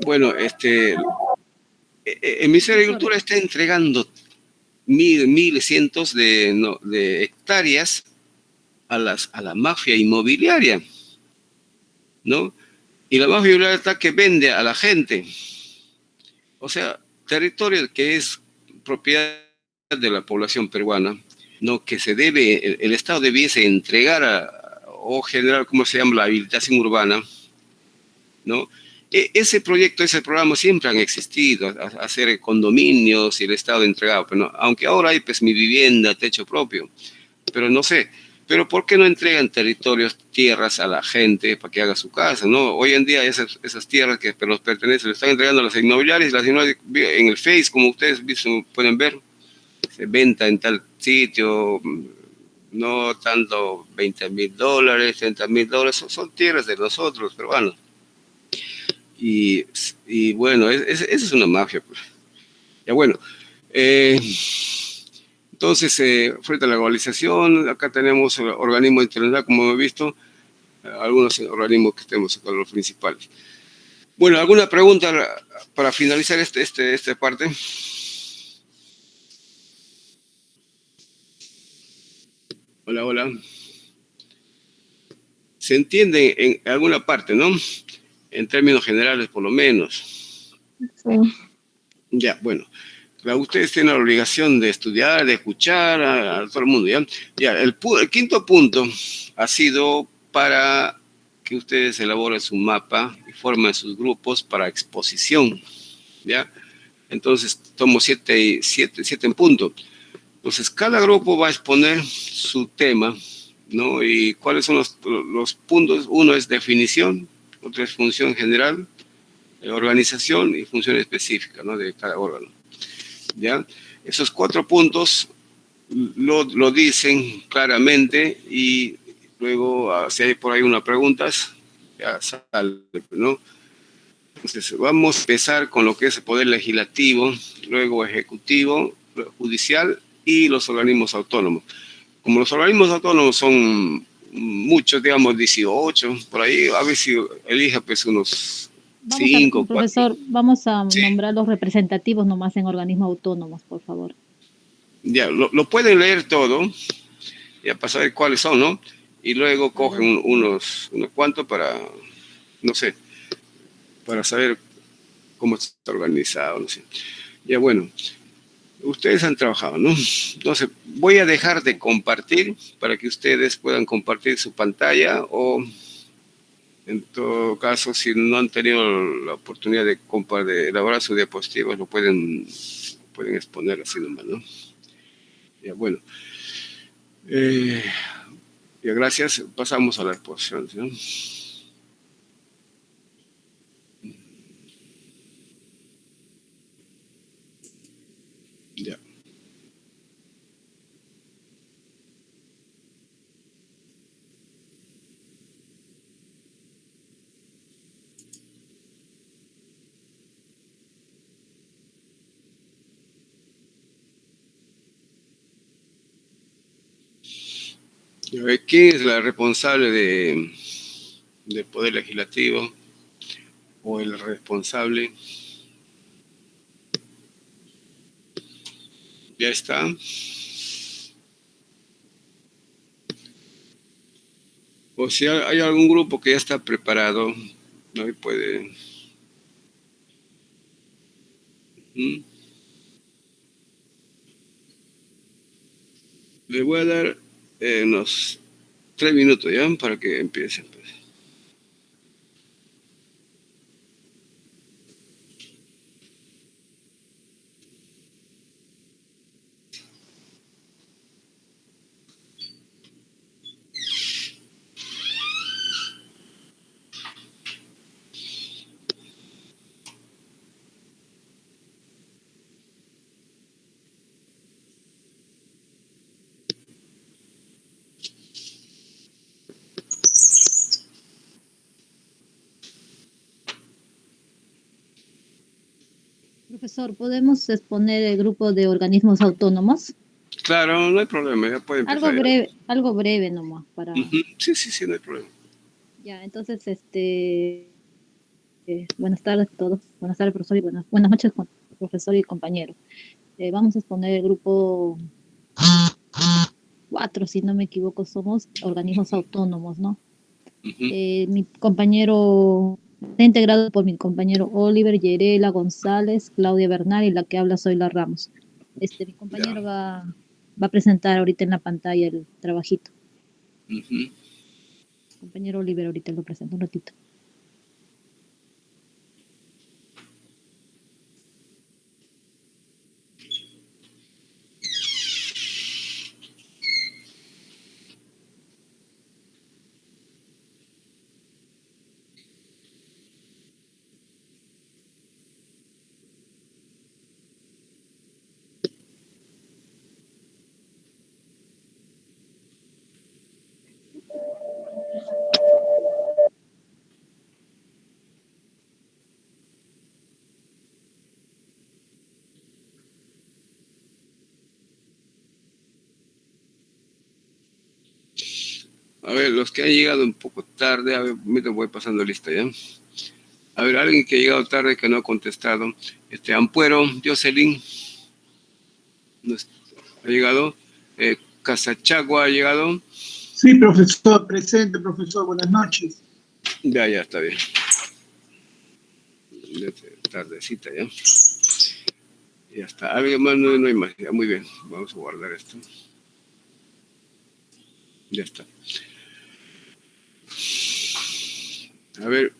Speaker 2: bueno, el Ministerio de Agricultura está entregando cientos de hectáreas a la mafia inmobiliaria, ¿no? Y la mafia inmobiliaria está que vende a la gente. O sea, territorio que es propiedad de la población peruana, ¿no? Que el Estado debiese entregar o generar, ¿cómo se llama?, la habilitación urbana, ¿no? Ese proyecto, ese programa siempre han existido, hacer condominios y el Estado entregado, pero no, aunque ahora hay pues mi vivienda, techo propio, pero no sé, pero ¿por qué no entregan territorios, tierras a la gente para que haga su casa, no? Hoy en día esas tierras que nos pertenecen, le están entregando a las inmobiliarias, en el Face, como ustedes pueden ver, se venta en tal sitio, no tanto $20,000, $30,000, son tierras de nosotros, peruanos. Y bueno, esa es una mafia. Pues. Ya bueno, entonces, frente a la globalización, acá tenemos organismos internacionales, como hemos visto, algunos organismos que tenemos acá, los principales. Bueno, ¿alguna pregunta para finalizar esta parte? Hola, hola. ¿Se entiende en alguna parte, no? En términos generales, por lo menos.
Speaker 7: Sí.
Speaker 2: Ya, bueno. Ustedes tienen la obligación de estudiar, de escuchar a todo el mundo, ¿ya? Ya, el quinto punto ha sido para que ustedes elaboren su mapa y formen sus grupos para exposición, ¿ya? Entonces, tomo siete en punto. Entonces, cada grupo va a exponer su tema, ¿no? Y cuáles son los puntos. Uno es definición, otro es función general, organización y función específica, ¿no? De cada órgano. ¿Ya? Esos 4 puntos lo dicen claramente y luego, si hay por ahí unas preguntas, ya sale, ¿no? Entonces, vamos a empezar con lo que es el poder legislativo, luego ejecutivo, judicial y los organismos autónomos. Como los organismos autónomos son muchos, digamos 18, por ahí, a ver si elija pues unos 5,
Speaker 5: profesor, vamos a nombrar los representativos nomás en organismos autónomos, por favor.
Speaker 2: Ya, lo pueden leer todo, ya para saber cuáles son, ¿no? Y luego cogen unos cuantos para, no sé, para saber cómo está organizado, no sé. Ya, bueno, ustedes han trabajado, ¿no? Entonces, voy a dejar de compartir para que ustedes puedan compartir su pantalla o, en todo caso, si no han tenido la oportunidad de elaborar sus diapositivas, lo pueden exponer así nomás, ¿no? Ya, bueno. Ya, gracias. Pasamos a la exposición, ¿no? Ya. ¿Quién es la responsable del Poder Legislativo o el responsable? Ya está. O si hay algún grupo que ya está preparado, ahí puede. Le voy a dar unos 3 minutos ya para que empiecen. Pues.
Speaker 5: Profesor, ¿podemos exponer el grupo de organismos autónomos?
Speaker 2: Claro, no hay problema, ya puede empezar.
Speaker 5: Algo breve nomás para.
Speaker 2: Sí, no hay problema.
Speaker 5: Ya, entonces, buenas tardes a todos. Buenas tardes, profesor, y buenas noches, profesor y compañero. Vamos a exponer el grupo 4, si no me equivoco, somos organismos autónomos, ¿no? Mi compañero está integrado por mi compañero Oliver, Yerela, González, Claudia Bernal y la que habla soy la Ramos. Mi compañero va a presentar ahorita en la pantalla el trabajito. Compañero Oliver ahorita lo presenta un ratito.
Speaker 2: A ver, los que han llegado un poco tarde, a ver, me voy pasando lista ya. A ver, alguien que ha llegado tarde que no ha contestado. Ampuero, Jocelyn, ha llegado. Casachagua ha llegado.
Speaker 1: Sí, profesor, presente, profesor, buenas noches.
Speaker 2: Ya, está bien. Tardecita ya. Ya está. ¿Alguien más? No hay más. Ya, muy bien. Vamos a guardar esto. Ya está. A ver,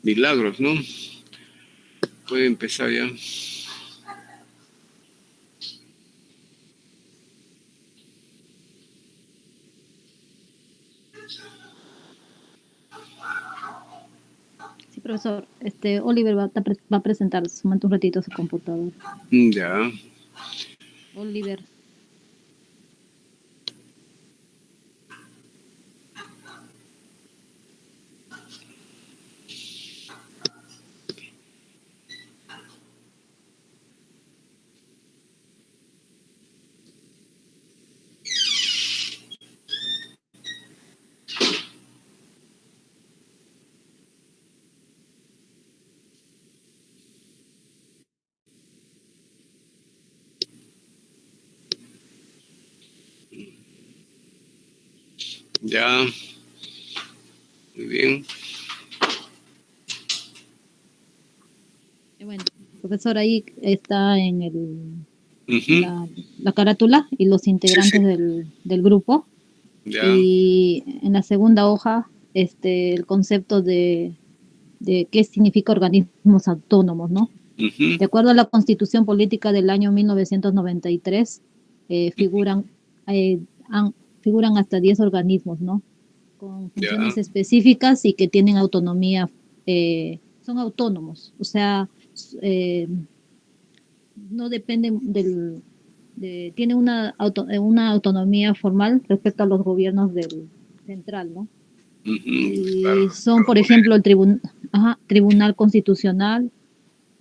Speaker 2: Milagros, ¿no? Puede empezar ya.
Speaker 5: Sí, profesor. Oliver va a presentar, sumando un ratito a su computador.
Speaker 2: Ya.
Speaker 5: Oliver.
Speaker 2: Ya. Muy bien.
Speaker 5: Bueno, profesor, ahí está en la carátula y los integrantes del grupo.
Speaker 2: Ya.
Speaker 5: Y en la segunda hoja, el concepto de qué significa organismos autónomos, ¿no? De acuerdo a la Constitución Política del año 1993, figuran hasta 10 organismos, ¿no? Con funciones específicas y que tienen autonomía, son autónomos, o sea, no dependen tienen una autonomía formal respecto a los gobiernos del central, ¿no? Y
Speaker 2: claro.
Speaker 5: son, por ejemplo, el Tribunal Constitucional,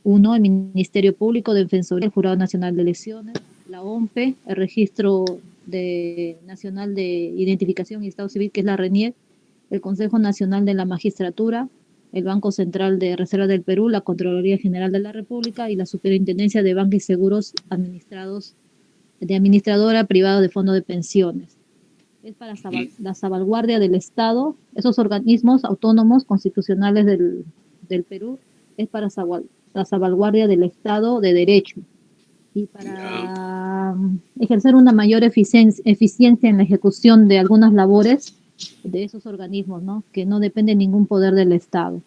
Speaker 5: el Ministerio Público, Defensoría, el Jurado Nacional de Elecciones, la OMPE, el Registro Nacional de Identificación y Estado Civil, que es la RENIEC, el Consejo Nacional de la Magistratura, el Banco Central de Reserva del Perú, la Contraloría General de la República y la Superintendencia de Bancos y Seguros administradora privada de fondos de pensiones. es para la salvaguardia del Estado. Esos organismos autónomos constitucionales del Perú es para la salvaguardia del Estado de Derecho y para ejercer una mayor eficiencia en la ejecución de algunas labores de esos organismos, ¿no? Que no depende de ningún poder del Estado.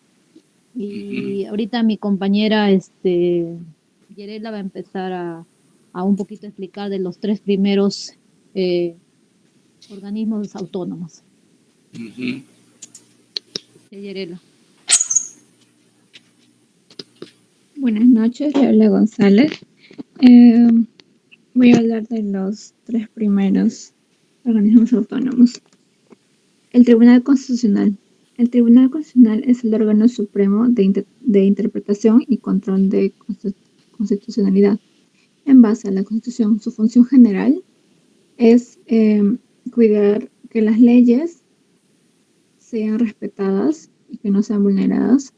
Speaker 5: Y ahorita mi compañera Yerela va a empezar a un poquito explicar de los 3 primeros organismos autónomos. Yerela.
Speaker 13: Buenas noches, le habla González. Voy a hablar de los 3 primeros organismos autónomos. El Tribunal Constitucional. El Tribunal Constitucional es el órgano supremo de interpretación y control de constitucionalidad en base a la Constitución. Su función general es cuidar que las leyes sean respetadas y que no sean vulneradas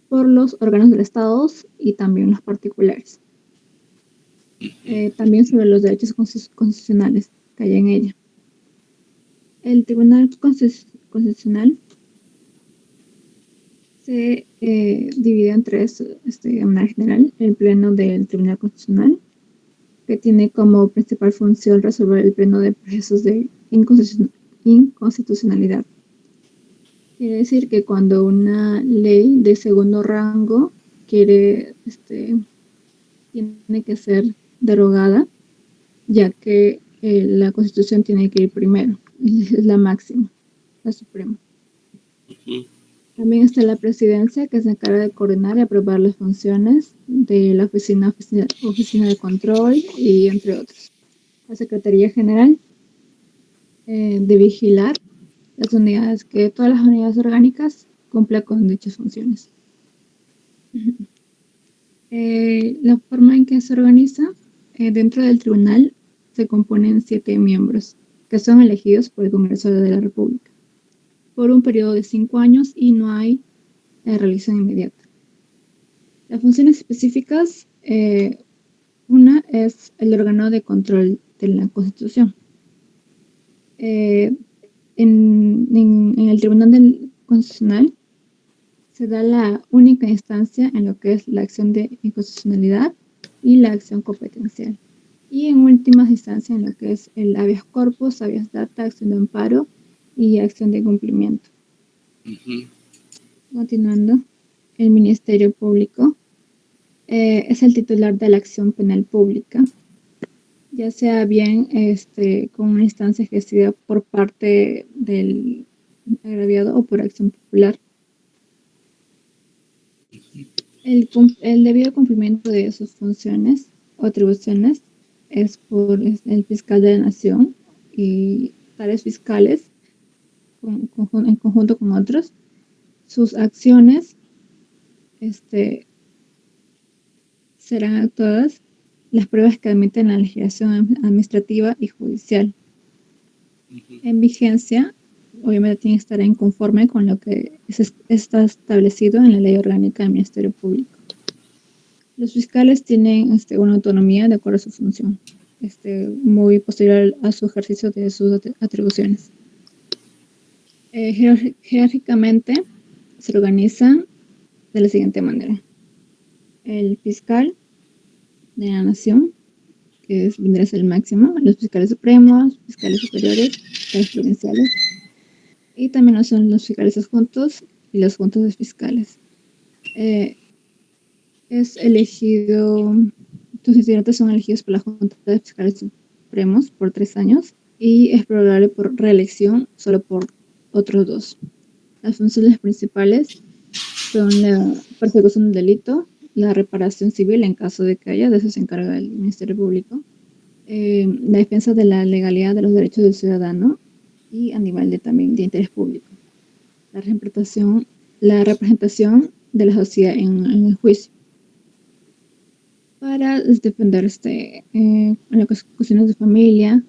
Speaker 13: por los órganos del Estado y también los particulares. También sobre los derechos constitucionales que hay en ella. El Tribunal Constitucional se divide en 3 de manera general. El Pleno del Tribunal Constitucional, que tiene como principal función resolver el pleno de procesos de inconstitucionalidad. Quiere decir que cuando una ley de segundo rango tiene que ser derogada, ya que la Constitución tiene que ir primero, es la máxima, la suprema. También está la presidencia, que se encarga de coordinar y aprobar las funciones de la oficina de control y entre otros. La Secretaría General, de vigilar que todas las unidades orgánicas cumplan con dichas funciones. La forma en que se organiza, dentro del tribunal se componen 7 miembros, que son elegidos por el Congreso de la República, por un periodo de 5 años y no hay reelección inmediata. Las funciones específicas, una es el órgano de control de la Constitución. En el Tribunal Constitucional se da la única instancia en lo que es la acción de inconstitucionalidad y la acción competencial. Y en últimas instancias en lo que es el habeas corpus, habeas data, acción de amparo y acción de cumplimiento. Continuando, el Ministerio Público es el titular de la acción penal pública, ya sea bien con una instancia ejercida por parte del agraviado o por acción popular. El debido cumplimiento de sus funciones o atribuciones es por el fiscal de la Nación y tales fiscales en conjunto con otros. Sus acciones serán actuadas las pruebas que admiten la legislación administrativa y judicial. En vigencia, obviamente tiene que estar en conforme con lo que está establecido en la Ley Orgánica del Ministerio Público. Los fiscales tienen una autonomía de acuerdo a su función, muy posterior a su ejercicio de sus atribuciones. Jerárquicamente se organizan de la siguiente manera. El fiscal de la Nación, que vendrá a ser el máximo, los fiscales supremos, fiscales superiores, fiscales provinciales, y también son los fiscales adjuntos y los juntos de fiscales. Es elegido, sus integrantes son elegidos por la Junta de Fiscales Supremos por 3 años y es probable por reelección solo por otros 2. Las funciones principales son la persecución del delito, la reparación civil en caso de que haya, de eso se encarga el Ministerio Público, la defensa de la legalidad de los derechos del ciudadano y a nivel también de interés público. La representación de la sociedad en el juicio. Para defender en las cuestiones de familia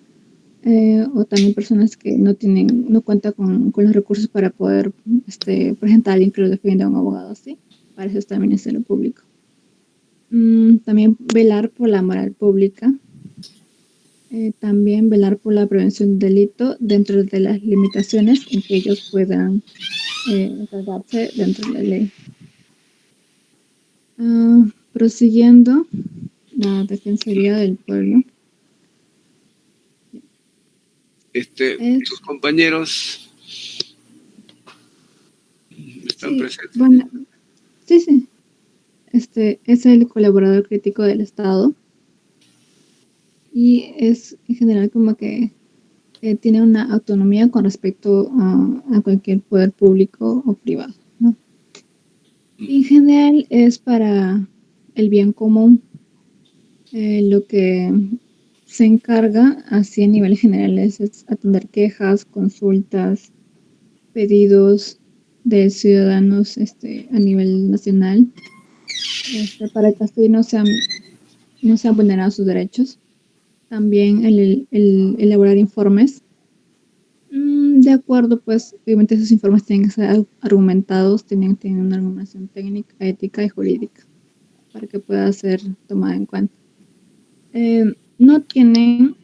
Speaker 13: o también personas que no cuentan con los recursos para poder presentar a alguien que lo defienda, un abogado así. Para eso está el Ministerio Público. También velar por la moral pública También velar por la prevención del delito dentro de las limitaciones en que ellos puedan encargarse dentro de la ley. Prosiguiendo, la Defensoría del Pueblo.
Speaker 2: Tus compañeros están presentes.
Speaker 13: Bueno, sí. Es el colaborador crítico del Estado y es en general como que tiene una autonomía con respecto a cualquier poder público o privado, ¿no? En general es para el bien común. Lo que se encarga así a nivel general es atender quejas, consultas, pedidos de ciudadanos a nivel nacional para que así no sean vulnerados sus derechos. También el elaborar informes. De acuerdo, pues obviamente esos informes tienen que ser argumentados, tienen que tener una argumentación técnica, ética y jurídica para que pueda ser tomada en cuenta. No tienen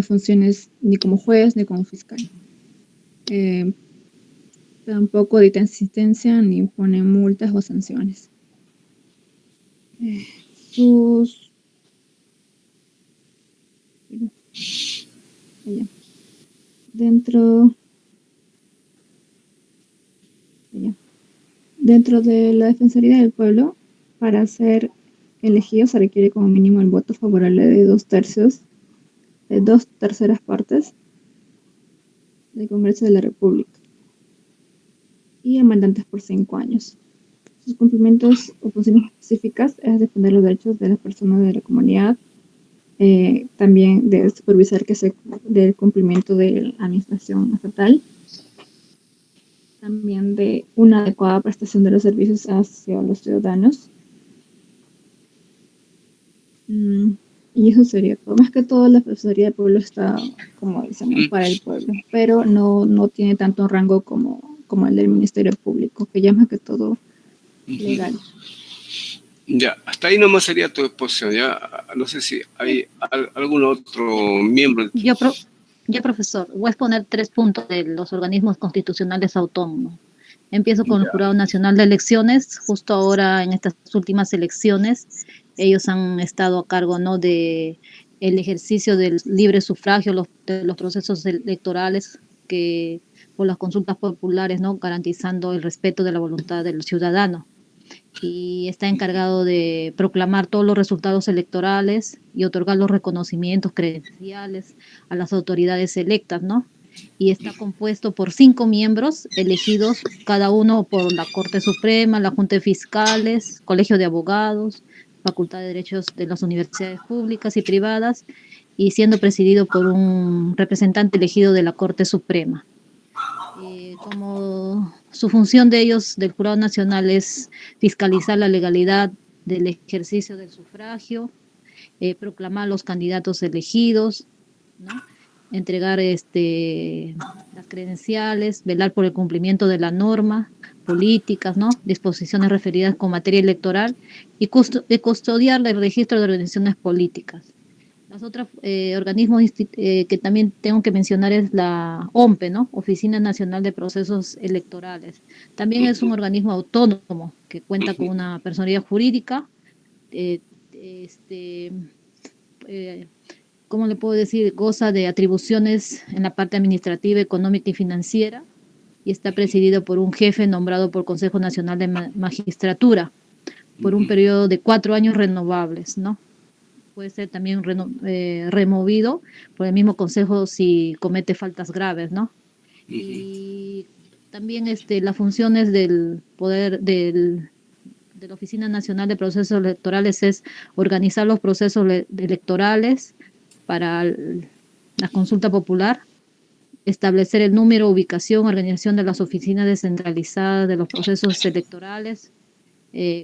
Speaker 13: funciones ni como juez ni como fiscal. Tampoco dicta asistencia ni imponen multas o sanciones. Dentro de la Defensoría del Pueblo, para ser elegido se requiere como mínimo el voto favorable de 2/3 de 2/3 partes del Congreso de la República y el mandante por 5 años. Sus cumplimientos o funciones específicas es defender los derechos de las personas de la comunidad, también de supervisar que se del cumplimiento de la administración estatal, también de una adecuada prestación de los servicios hacia los ciudadanos. Y eso sería todo. Más que todo, la Defensoría del Pueblo está, como dicen, para el pueblo, pero no tiene tanto rango como el del Ministerio Público, que ya más que todo legal.
Speaker 2: Ya, hasta ahí nomás sería tu exposición. Ya, no sé si hay algún otro miembro.
Speaker 5: Yo, profesor, voy a exponer 3 puntos de los organismos constitucionales autónomos. Empiezo con el Jurado Nacional de Elecciones. Justo ahora, en estas últimas elecciones, ellos han estado a cargo, ¿no?, de el ejercicio del libre sufragio, de los procesos electorales que por las consultas populares, ¿no?, garantizando el respeto de la voluntad del ciudadano. Y está encargado de proclamar todos los resultados electorales y otorgar los reconocimientos credenciales a las autoridades electas, ¿no? Y está compuesto por 5 miembros elegidos, cada uno por la Corte Suprema, la Junta de Fiscales, Colegio de Abogados, Facultad de Derechos de las universidades públicas y privadas, y siendo presidido por un representante elegido de la Corte Suprema. Como su función de ellos, del Jurado Nacional, es fiscalizar la legalidad del ejercicio del sufragio, proclamar los candidatos elegidos, ¿no?, entregar las credenciales, velar por el cumplimiento de la norma, políticas, ¿no?, disposiciones referidas con materia electoral y custodiar el registro de organizaciones políticas. Los otros organismos que también tengo que mencionar es la OMPE, ¿no?, Oficina Nacional de Procesos Electorales. También es un organismo autónomo que cuenta con una personalidad jurídica, ¿cómo le puedo decir? Goza de atribuciones en la parte administrativa, económica y financiera, y está presidido por un jefe nombrado por el Consejo Nacional de Magistratura por un periodo de 4 años renovables, ¿no? Puede ser también removido por el mismo Consejo si comete faltas graves, ¿no? Y también las funciones del poder de la Oficina Nacional de Procesos Electorales es organizar los procesos electorales para la consulta popular, establecer el número, ubicación, organización de las oficinas descentralizadas de los procesos electorales,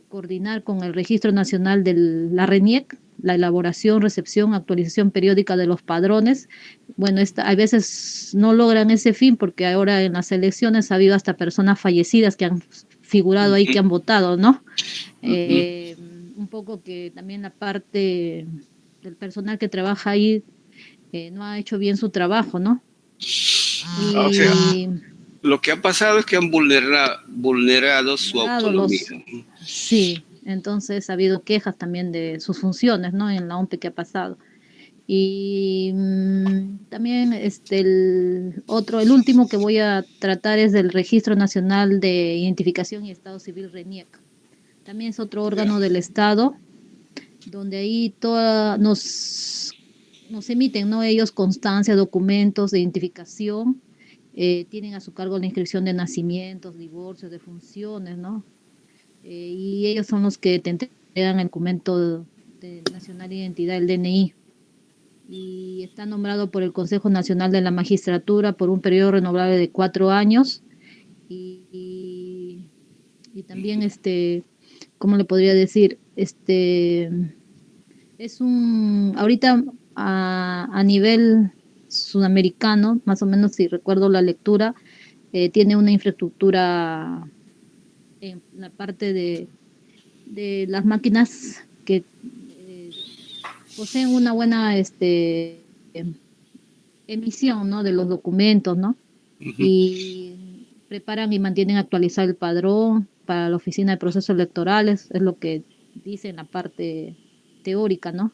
Speaker 5: coordinar con el Registro Nacional de la RENIEC, la elaboración, recepción, actualización periódica de los padrones. Bueno, a veces no logran ese fin porque ahora en las elecciones ha habido hasta personas fallecidas que han figurado ahí, que han votado, ¿no? Un poco que también la parte del personal que trabaja ahí no ha hecho bien su trabajo, ¿no?
Speaker 2: O sea, lo que ha pasado es que han vulnerado su autonomía.
Speaker 5: Sí, entonces ha habido quejas también de sus funciones, ¿no? En la OMPE que ha pasado. Y también el último que voy a tratar es del Registro Nacional de Identificación y Estado Civil, RENIEC. También es otro órgano del Estado, donde ahí nos emiten, ¿no? Ellos constancia, documentos de identificación, tienen a su cargo la inscripción de nacimientos, divorcios, defunciones, ¿no? Y ellos son los que te entregan el documento nacional de identidad, el DNI. Y está nombrado por el Consejo Nacional de la Magistratura por un periodo renovable de 4 años. Y también, ¿cómo le podría decir? Es ahorita a nivel sudamericano, más o menos si recuerdo la lectura, tiene una infraestructura en la parte de las máquinas que poseen una buena emisión, ¿no? De los documentos, ¿no? Y preparan y mantienen actualizado el padrón para la Oficina de Procesos Electorales, es lo que dice en la parte teórica, ¿no?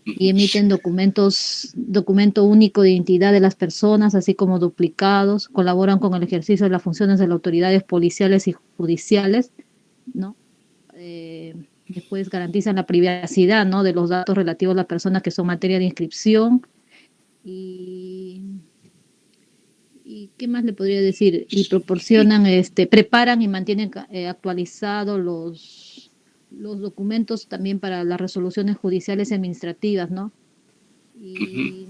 Speaker 5: Y emiten documento único de identidad de las personas, así como duplicados, colaboran con el ejercicio de las funciones de las autoridades policiales y judiciales, ¿no? Después garantizan la privacidad, ¿no? De los datos relativos a las personas que son materia de inscripción. Y ¿qué más le podría decir? Y proporcionan, preparan y mantienen actualizados los documentos también para las resoluciones judiciales y administrativas, ¿no? Y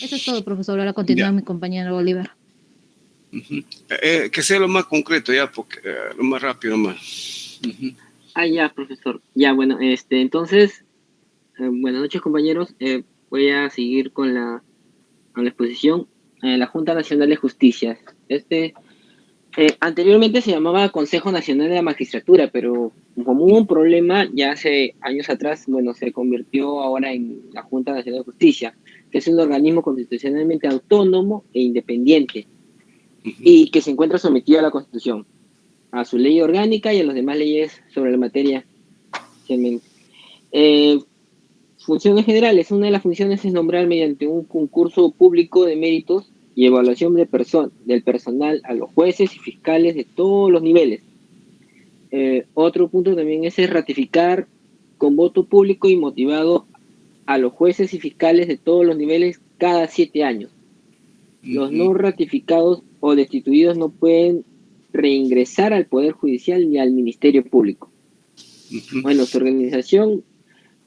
Speaker 5: eso es todo, profesor. Ahora continúa mi compañero Oliver.
Speaker 2: Que sea lo más concreto ya, porque lo más rápido más.
Speaker 12: Ya, profesor. Ya, bueno, entonces, buenas noches, compañeros. Voy a seguir con la exposición. La Junta Nacional de Justicia. Anteriormente se llamaba Consejo Nacional de la Magistratura, pero como hubo un problema ya hace años atrás, bueno, se convirtió ahora en la Junta Nacional de Justicia, que es un organismo constitucionalmente autónomo e independiente y que se encuentra sometido a la Constitución, a su ley orgánica y a las demás leyes sobre la materia. Funciones generales. Una de las funciones es nombrar mediante un concurso público de méritos y evaluación del personal a los jueces y fiscales de todos los niveles. Otro punto también es ratificar con voto público y motivado a los jueces y fiscales de todos los niveles cada 7 años. Los no ratificados o destituidos no pueden reingresar al Poder Judicial ni al Ministerio Público. Bueno, su organización,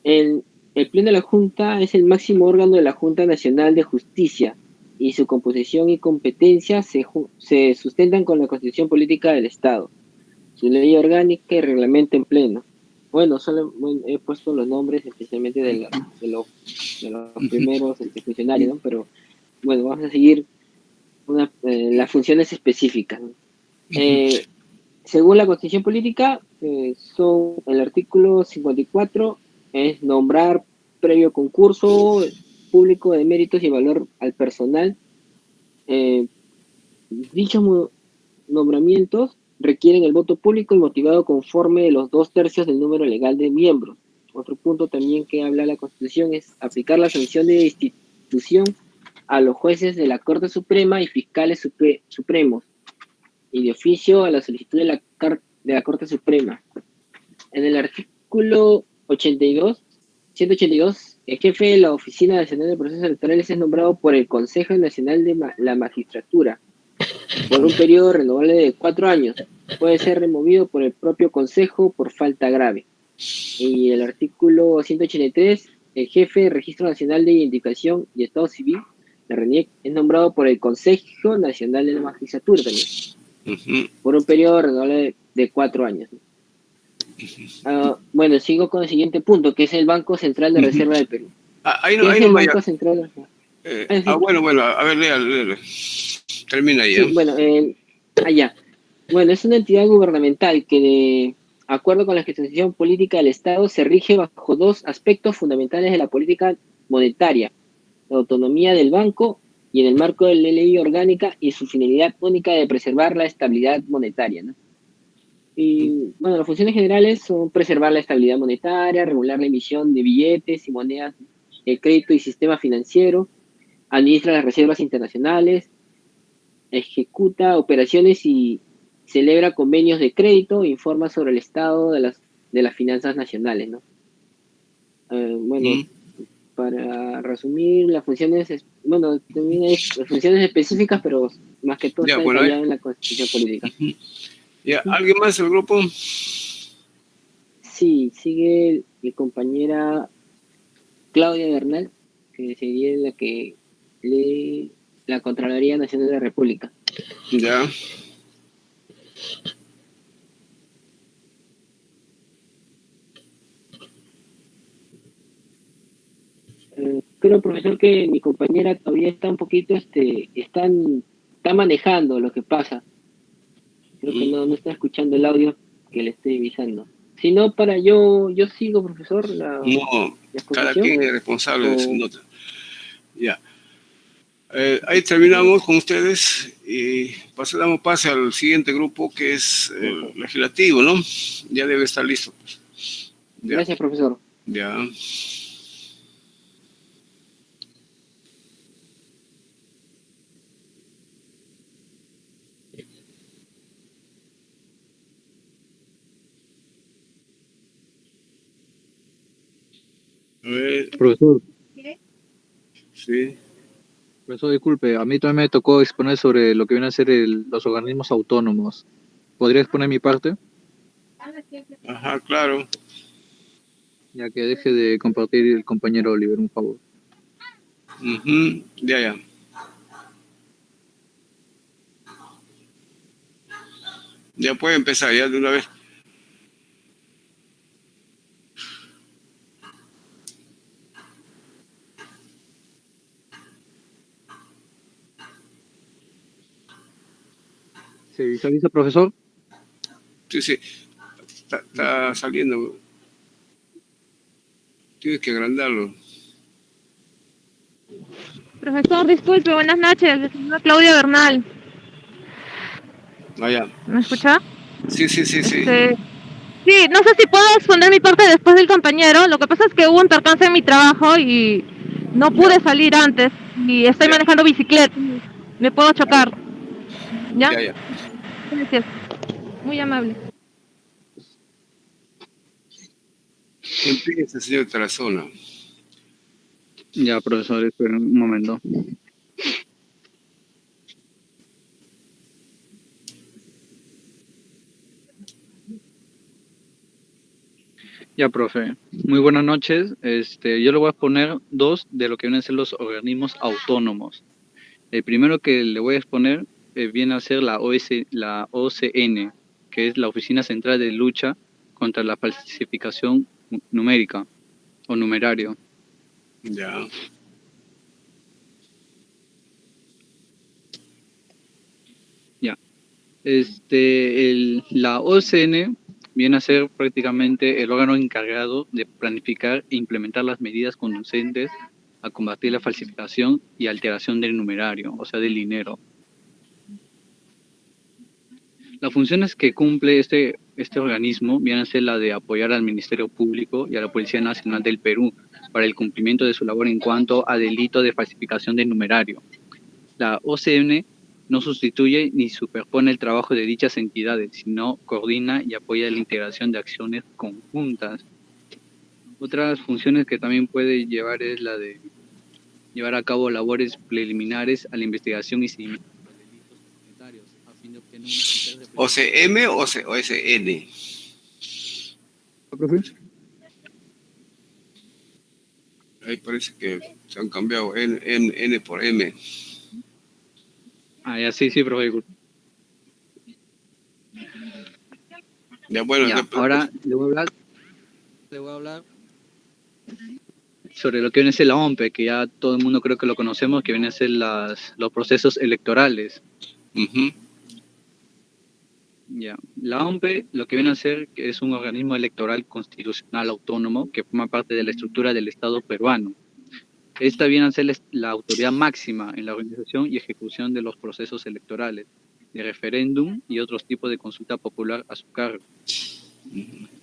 Speaker 12: el Pleno de la Junta es el máximo órgano de la Junta Nacional de Justicia y su composición y competencia se sustentan con la Constitución Política del Estado, su ley orgánica y reglamento en pleno. Bueno, solo he puesto los nombres especialmente de los primeros funcionarios, ¿no? Pero bueno, vamos a seguir las funciones específicas, ¿no? Según la Constitución Política, son el artículo 54, es nombrar previo concurso público de méritos y valor al personal. Dichos nombramientos requieren el voto público y motivado conforme de los 2/3 del número legal de miembros. Otro punto también que habla la Constitución es aplicar la sanción de destitución a los jueces de la Corte Suprema y fiscales supremos y de oficio a la solicitud de la Corte Suprema. En el artículo 182, el jefe de la Oficina Nacional de Procesos Electorales es nombrado por el Consejo Nacional de la Magistratura por un periodo renovable de 4 años. Puede ser removido por el propio Consejo por falta grave. Y el artículo 183, el jefe de Registro Nacional de Identificación y Estado Civil, la RENIEC, es nombrado por el Consejo Nacional de la Magistratura también, por un periodo renovable de 4 años. Bueno, sigo con el siguiente punto, que es el Banco Central de Reserva del Perú.
Speaker 2: Ahí no
Speaker 12: Banco Central.
Speaker 2: Bueno, a ver, léale. Termina ahí.
Speaker 12: Sí, bueno, Bueno, es una entidad gubernamental que, de acuerdo con la Constitución Política del Estado, se rige bajo 2 aspectos fundamentales de la política monetaria: la autonomía del banco y en el marco de la ley orgánica y su finalidad única de preservar la estabilidad monetaria, ¿no? Y bueno, las funciones generales son preservar la estabilidad monetaria, regular la emisión de billetes y monedas, el crédito y sistema financiero, administra las reservas internacionales, ejecuta operaciones y celebra convenios de crédito e informa sobre el estado de las finanzas nacionales, ¿no? Bueno, para resumir, las funciones, bueno, también hay funciones específicas, pero más que todo
Speaker 2: Ya,
Speaker 12: está
Speaker 2: bueno,
Speaker 12: detallado en la Constitución Política.
Speaker 2: Ya, ¿alguien más del grupo?
Speaker 12: Sí, sigue mi compañera Claudia Bernal, que sería la que lee la Contraloría Nacional de la República.
Speaker 2: Ya.
Speaker 12: Creo, profesor, que mi compañera todavía está un poquito, está manejando lo que pasa. Creo que no está escuchando el audio que le estoy avisando. Si no, yo sigo, profesor,
Speaker 2: No,
Speaker 12: la
Speaker 2: cada
Speaker 12: exposición.
Speaker 2: quien es responsable de su nota. Ya. Ahí terminamos con ustedes y damos pase al siguiente grupo que es el legislativo, ¿no? Ya debe estar listo. Ya.
Speaker 12: Gracias, profesor.
Speaker 2: Ya. A ver.
Speaker 11: Profesor.
Speaker 2: Sí.
Speaker 11: Profesor, disculpe, a mí también me tocó exponer sobre lo que vienen a ser los organismos autónomos. ¿Podría exponer mi parte?
Speaker 2: Ajá, claro.
Speaker 11: Ya que deje de compartir el compañero Oliver, un favor.
Speaker 2: Ya. Ya puede empezar, ya de una vez.
Speaker 11: ¿Se visualiza, profesor?
Speaker 2: Sí. Está saliendo. Tienes que agrandarlo.
Speaker 10: Profesor, disculpe, buenas noches. Soy Claudia Bernal.
Speaker 2: Vaya.
Speaker 10: ¿Me escucha?
Speaker 2: Sí.
Speaker 10: Sí, no sé si puedo exponer mi parte después del compañero. Lo que pasa es que hubo un percance en mi trabajo y no pude salir antes. Y estoy manejando bicicleta. Me puedo chocar. ¿Ya?
Speaker 2: Ya.
Speaker 10: Gracias. Muy amable.
Speaker 2: Empieza, señor Tarazona.
Speaker 11: Ya, profesor, espera un momento. Ya, profe. Muy buenas noches. Yo le voy a exponer dos de lo que vienen a ser los organismos autónomos. El primero que le voy a exponer viene a ser la OCN, que es la Oficina Central de Lucha contra la Falsificación Numérica o Numerario.
Speaker 2: Ya.
Speaker 11: Ya. La OCN viene a ser prácticamente el órgano encargado de planificar e implementar las medidas conducentes a combatir la falsificación y alteración del numerario, o sea, del dinero. Las funciones que cumple este organismo vienen a ser la de apoyar al Ministerio Público y a la Policía Nacional del Perú para el cumplimiento de su labor en cuanto a delito de falsificación del numerario. La OCN no sustituye ni superpone el trabajo de dichas entidades, sino coordina y apoya la integración de acciones conjuntas. Otras funciones que también puede llevar es la de llevar a cabo labores preliminares a la investigación y seguimiento de los delitos monetarios, a fin de obtener una
Speaker 2: ¿OCM o OSN?
Speaker 11: ¿Profe?
Speaker 2: Ahí parece que se han cambiado N por M.
Speaker 11: Ya sí, profe.
Speaker 2: Ya, bueno.
Speaker 11: Ya, ahora le voy a hablar sobre lo que viene a ser la OMPE, que ya todo el mundo creo que lo conocemos, que viene a ser los procesos electorales. Ya. La OMPE lo que viene a ser que es un organismo electoral constitucional autónomo que forma parte de la estructura del Estado peruano. Esta viene a ser la autoridad máxima en la organización y ejecución de los procesos electorales, de referéndum y otros tipos de consulta popular a su cargo.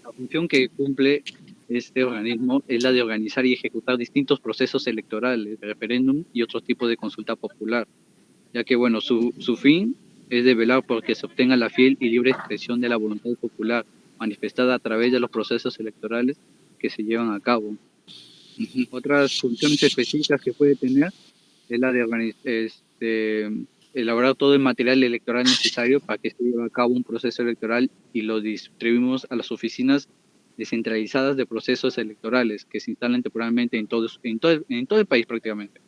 Speaker 11: La función que cumple este organismo es la de organizar y ejecutar distintos procesos electorales, de referéndum y otros tipos de consulta popular, ya que, bueno, su fin es de velar por que se obtenga la fiel y libre expresión de la voluntad popular, manifestada a través de los procesos electorales que se llevan a cabo. Otras funciones específicas que puede tener es la de elaborar todo el material electoral necesario para que se lleve a cabo un proceso electoral y lo distribuimos a las oficinas descentralizadas de procesos electorales que se instalan temporalmente en todo el país prácticamente.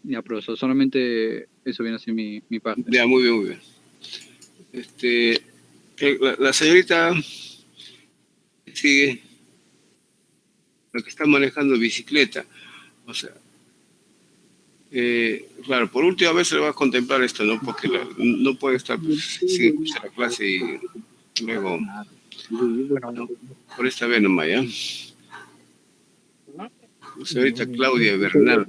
Speaker 11: Ya, profesor, solamente eso viene a ser mi parte.
Speaker 2: Ya, muy bien, muy bien. La señorita sigue, la que está manejando bicicleta, o sea, claro, por última vez se le va a contemplar esto, ¿no? Porque no puede estar sin escuchar la clase y luego, ¿no? Por esta vez nomás, ¿ya? La señorita Claudia Bernal.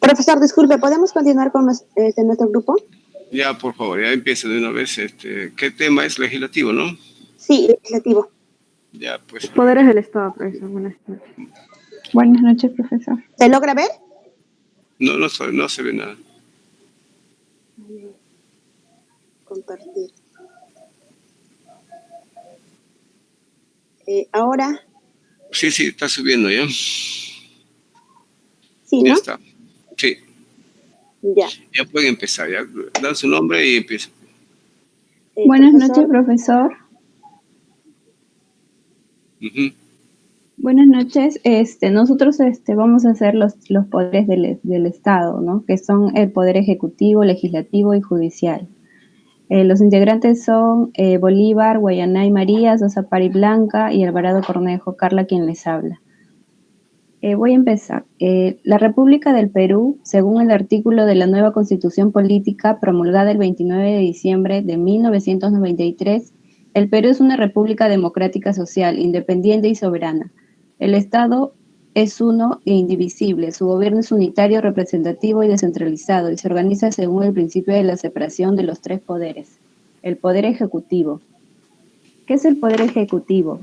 Speaker 3: Profesor, disculpe, ¿podemos continuar con nuestro grupo?
Speaker 2: Ya, por favor, ya empieza de una vez. ¿Qué tema es? Legislativo, ¿no?
Speaker 3: Sí, legislativo.
Speaker 2: Ya, pues.
Speaker 7: Poderes del Estado, profesor. Buenas noches.
Speaker 13: Buenas noches, profesor.
Speaker 3: ¿Se logra ver?
Speaker 2: No se ve nada.
Speaker 3: Compartir. Ahora.
Speaker 2: Sí, está subiendo ya.
Speaker 3: Sí,
Speaker 2: ya
Speaker 3: ¿no?
Speaker 2: Está. Sí.
Speaker 3: Ya.
Speaker 2: Ya pueden empezar, ya. Dan su nombre y empiezan.
Speaker 13: Buenas noches, profesor. Buenas noches. Nosotros vamos a hacer los poderes del Estado, ¿no? Que son el poder ejecutivo, legislativo y judicial. Los integrantes son Bolívar, Guayanay María, Sosa Pari Blanca y Alvarado Cornejo, Carla quien les habla. Voy a empezar. La República del Perú, según el artículo de la nueva Constitución Política promulgada el 29 de diciembre de 1993, el Perú es una república democrática social, independiente y soberana. El Estado es uno e indivisible. Su gobierno es unitario, representativo y descentralizado y se organiza según el principio de la separación de los tres poderes. El Poder Ejecutivo. ¿Qué es el Poder Ejecutivo?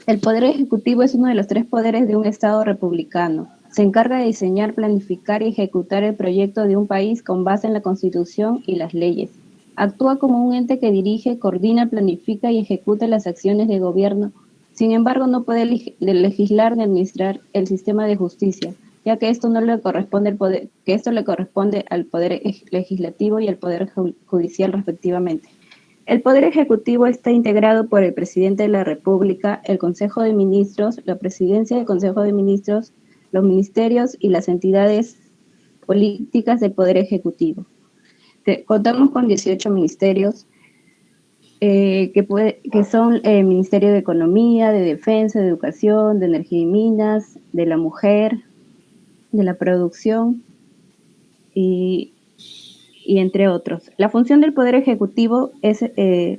Speaker 13: El Poder Ejecutivo es uno de los tres poderes de un Estado republicano. Se encarga de diseñar, planificar y ejecutar el proyecto de un país con base en la Constitución y las leyes. Actúa como un ente que dirige, coordina, planifica y ejecuta las acciones de gobierno. Sin embargo, no puede legislar ni administrar el sistema de justicia, ya que esto no le corresponde le corresponde al Poder Legislativo y al Poder Judicial respectivamente. El Poder Ejecutivo está integrado por el Presidente de la República, el Consejo de Ministros, la Presidencia del Consejo de Ministros, los ministerios y las entidades políticas del Poder Ejecutivo. Contamos con 18 ministerios que son el Ministerio de Economía, de Defensa, de Educación, de Energía y Minas, de la Mujer, de la Producción y entre otros. La función del Poder Ejecutivo es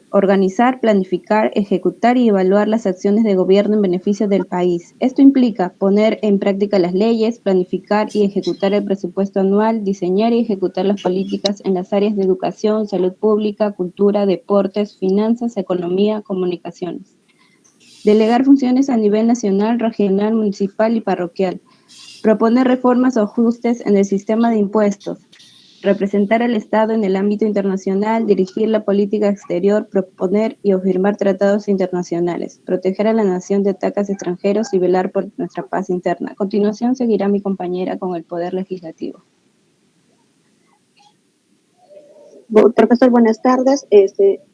Speaker 13: organizar, planificar, ejecutar y evaluar las acciones de gobierno en beneficio del país. Esto implica poner en práctica las leyes, planificar y ejecutar el presupuesto anual, diseñar y ejecutar las políticas en las áreas de educación, salud pública, cultura, deportes, finanzas, economía, comunicaciones. Delegar funciones a nivel nacional, regional, municipal y parroquial. Proponer reformas o ajustes en el sistema de impuestos. Representar al Estado en el ámbito internacional, dirigir la política exterior, proponer y firmar tratados internacionales, proteger a la nación de ataques extranjeros y velar por nuestra paz interna. A continuación seguirá mi compañera con el Poder Legislativo.
Speaker 3: Profesor, buenas tardes.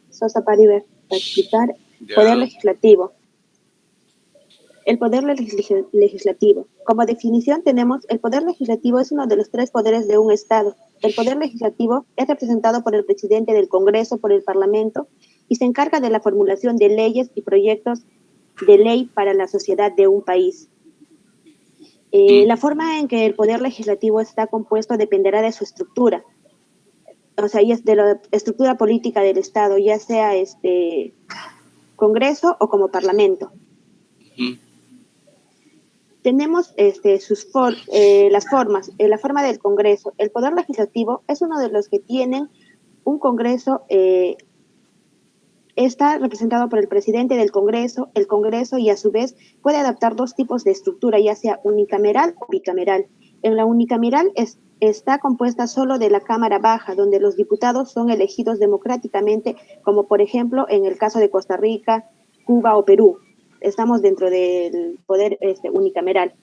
Speaker 3: Sosa Pari va a explicar Poder Legislativo. El Poder Legislativo. Como definición tenemos, el Poder Legislativo es uno de los tres poderes de un Estado. El Poder Legislativo es representado por el presidente del Congreso, por el Parlamento, y se encarga de la formulación de leyes y proyectos de ley para la sociedad de un país. La forma en que el Poder Legislativo está compuesto dependerá de su estructura, o sea, y es de la estructura política del Estado, ya sea Congreso o como Parlamento. Tenemos las formas. La forma del Congreso. El Poder Legislativo es uno de los que tienen un Congreso, está representado por el presidente del Congreso, el Congreso, y a su vez puede adaptar dos tipos de estructura, ya sea unicameral o bicameral. En la unicameral está compuesta solo de la Cámara Baja, donde los diputados son elegidos democráticamente, como por ejemplo en el caso de Costa Rica, Cuba o Perú. Estamos dentro del poder unicameral.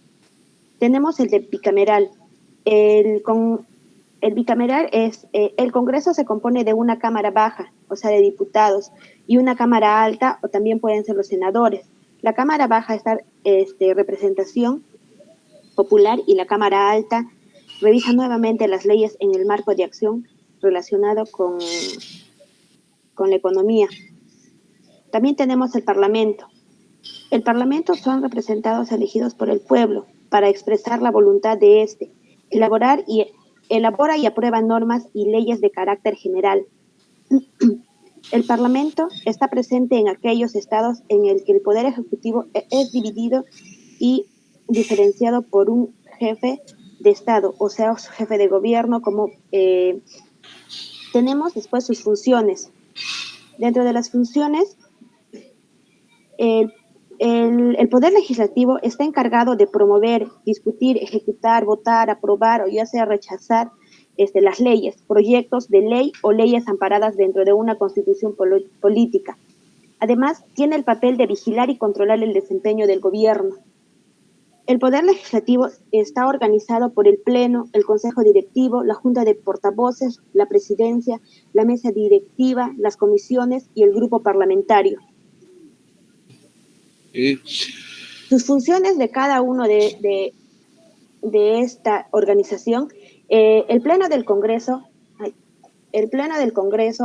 Speaker 3: Tenemos el de bicameral. El bicameral el Congreso se compone de una Cámara Baja, o sea, de diputados, y una Cámara Alta, o también pueden ser los senadores. La Cámara Baja está representación popular, y la Cámara Alta revisa nuevamente las leyes en el marco de acción relacionado con la economía. También tenemos el Parlamento. El Parlamento son representados elegidos por el pueblo para expresar la voluntad de éste, elabora y aprueba normas y leyes de carácter general. El Parlamento está presente en aquellos estados en el que el Poder Ejecutivo es dividido y diferenciado por un jefe de Estado, o sea, su jefe de gobierno. Tenemos después sus funciones. Dentro de las funciones, el Poder Legislativo está encargado de promover, discutir, ejecutar, votar, aprobar o ya sea rechazar las leyes, proyectos de ley o leyes amparadas dentro de una constitución política. Además, tiene el papel de vigilar y controlar el desempeño del gobierno. El Poder Legislativo está organizado por el Pleno, el Consejo Directivo, la Junta de Portavoces, la Presidencia, la Mesa Directiva, las comisiones y el Grupo Parlamentario. Sus funciones de cada uno de esta organización. El Pleno del Congreso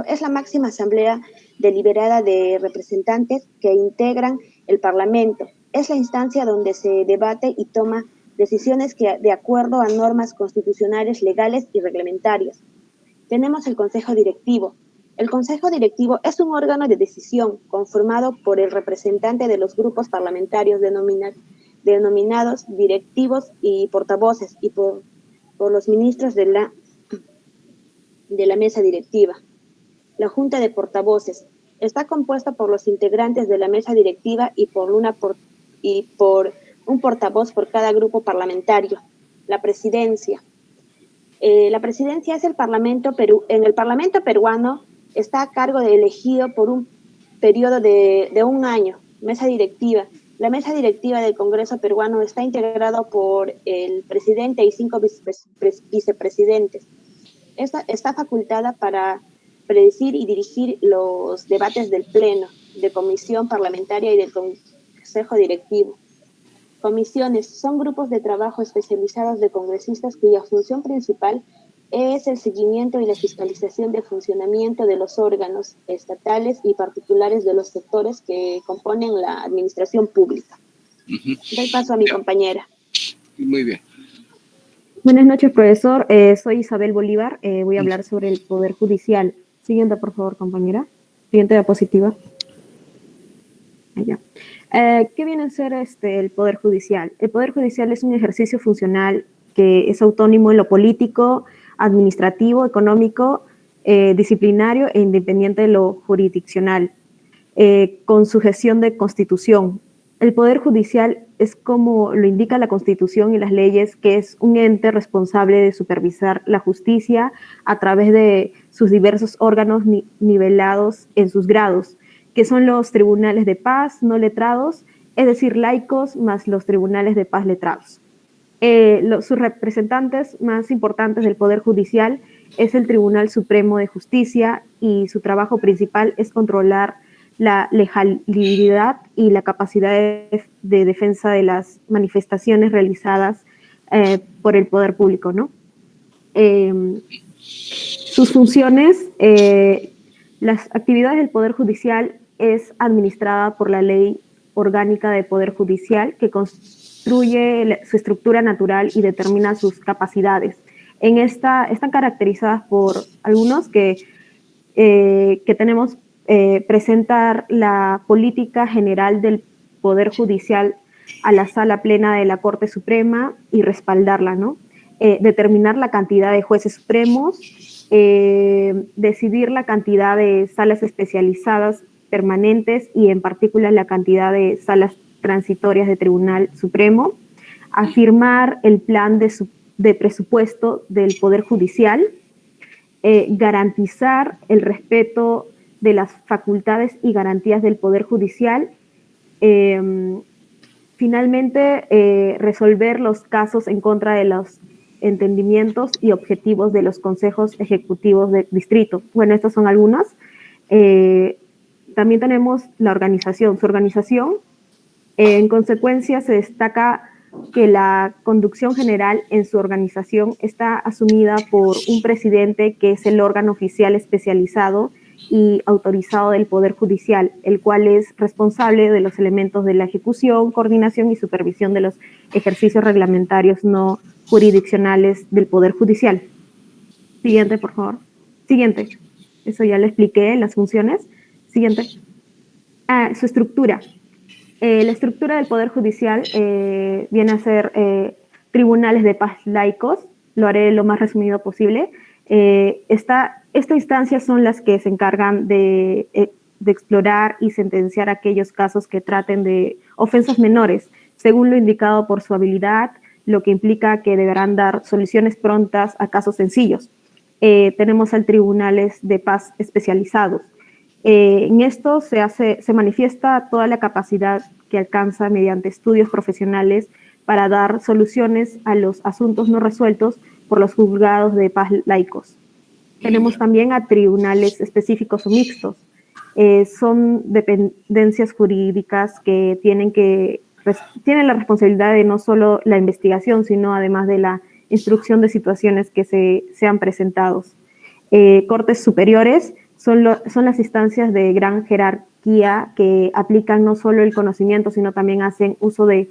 Speaker 3: es la máxima asamblea deliberada de representantes que integran el Parlamento. Es la instancia donde se debate y toma decisiones de acuerdo a normas constitucionales, legales y reglamentarias. Tenemos el Consejo Directivo. El Consejo Directivo es un órgano de decisión conformado por el representante de los grupos parlamentarios denominados directivos y portavoces, y por los ministros de la mesa directiva. La Junta de Portavoces está compuesta por los integrantes de la mesa directiva y por un portavoz por cada grupo parlamentario. La Presidencia. La Presidencia es el Parlamento en el Parlamento peruano. Está a cargo de elegido por un periodo de un año. Mesa directiva. La mesa directiva del Congreso peruano está integrada por el presidente y 5 vicepresidentes. Está facultada para predecir y dirigir los debates del Pleno, de Comisión Parlamentaria y del Consejo Directivo. Comisiones son grupos de trabajo especializados de congresistas cuya función principal es el seguimiento y la fiscalización del funcionamiento de los órganos estatales y particulares de los sectores que componen la administración pública. Doy paso a mi compañera.
Speaker 2: Muy bien.
Speaker 7: Buenas noches, profesor. Soy Isabel Bolívar. Voy a hablar sobre el Poder Judicial. Siguiente, por favor, compañera. Siguiente diapositiva. Allá. ¿Qué viene a ser el Poder Judicial? El Poder Judicial es un ejercicio funcional que es autónomo en lo político, administrativo, económico, disciplinario e independiente de lo jurisdiccional, con sujeción de constitución. El Poder Judicial es, como lo indica la Constitución y las leyes, que es un ente responsable de supervisar la justicia a través de sus diversos órganos nivelados en sus grados, que son los tribunales de paz no letrados, es decir, laicos, más los tribunales de paz letrados. Sus representantes más importantes del Poder Judicial es el Tribunal Supremo de Justicia, y su trabajo principal es controlar la legalidad y la capacidad de defensa de las manifestaciones realizadas por el poder público, ¿no? Sus funciones, las actividades del Poder Judicial es administrada por la Ley Orgánica del Poder Judicial, que construye su estructura natural y determina sus capacidades. En esta están caracterizadas por algunos que tenemos presentar la política general del Poder Judicial a la Sala Plena de la Corte Suprema y respaldarla, ¿no? Determinar la cantidad de jueces supremos, decidir la cantidad de salas especializadas permanentes y en particular la cantidad de salas transitorias de Tribunal Supremo, afirmar el plan de presupuesto del Poder Judicial, garantizar el respeto de las facultades y garantías del Poder Judicial, finalmente resolver los casos en contra de los entendimientos y objetivos de los consejos ejecutivos de distrito. Bueno, estos son algunos. También tenemos la organización. Su organización, en consecuencia, se destaca que la conducción general en su organización está asumida por un presidente que es el órgano oficial especializado y autorizado del Poder Judicial, el cual es responsable de los elementos de la ejecución, coordinación y supervisión de los ejercicios reglamentarios no jurisdiccionales del Poder Judicial. Siguiente, por favor. Siguiente. Eso ya le expliqué, las funciones. Siguiente. Su estructura. La estructura del Poder Judicial viene a ser tribunales de paz laicos. Lo haré lo más resumido posible. Esta instancia son las que se encargan de explorar y sentenciar aquellos casos que traten de ofensas menores, según lo indicado por su habilidad, lo que implica que deberán dar soluciones prontas a casos sencillos. Tenemos al tribunales de paz especializados. En esto se manifiesta toda la capacidad que alcanza mediante estudios profesionales para dar soluciones a los asuntos no resueltos por los juzgados de paz laicos. Tenemos también a tribunales específicos o mixtos. Son dependencias jurídicas que tienen la responsabilidad de no solo la investigación, sino además de la instrucción de situaciones que sean presentados. Cortes superiores son las instancias de gran jerarquía que aplican no solo el conocimiento, sino también hacen uso de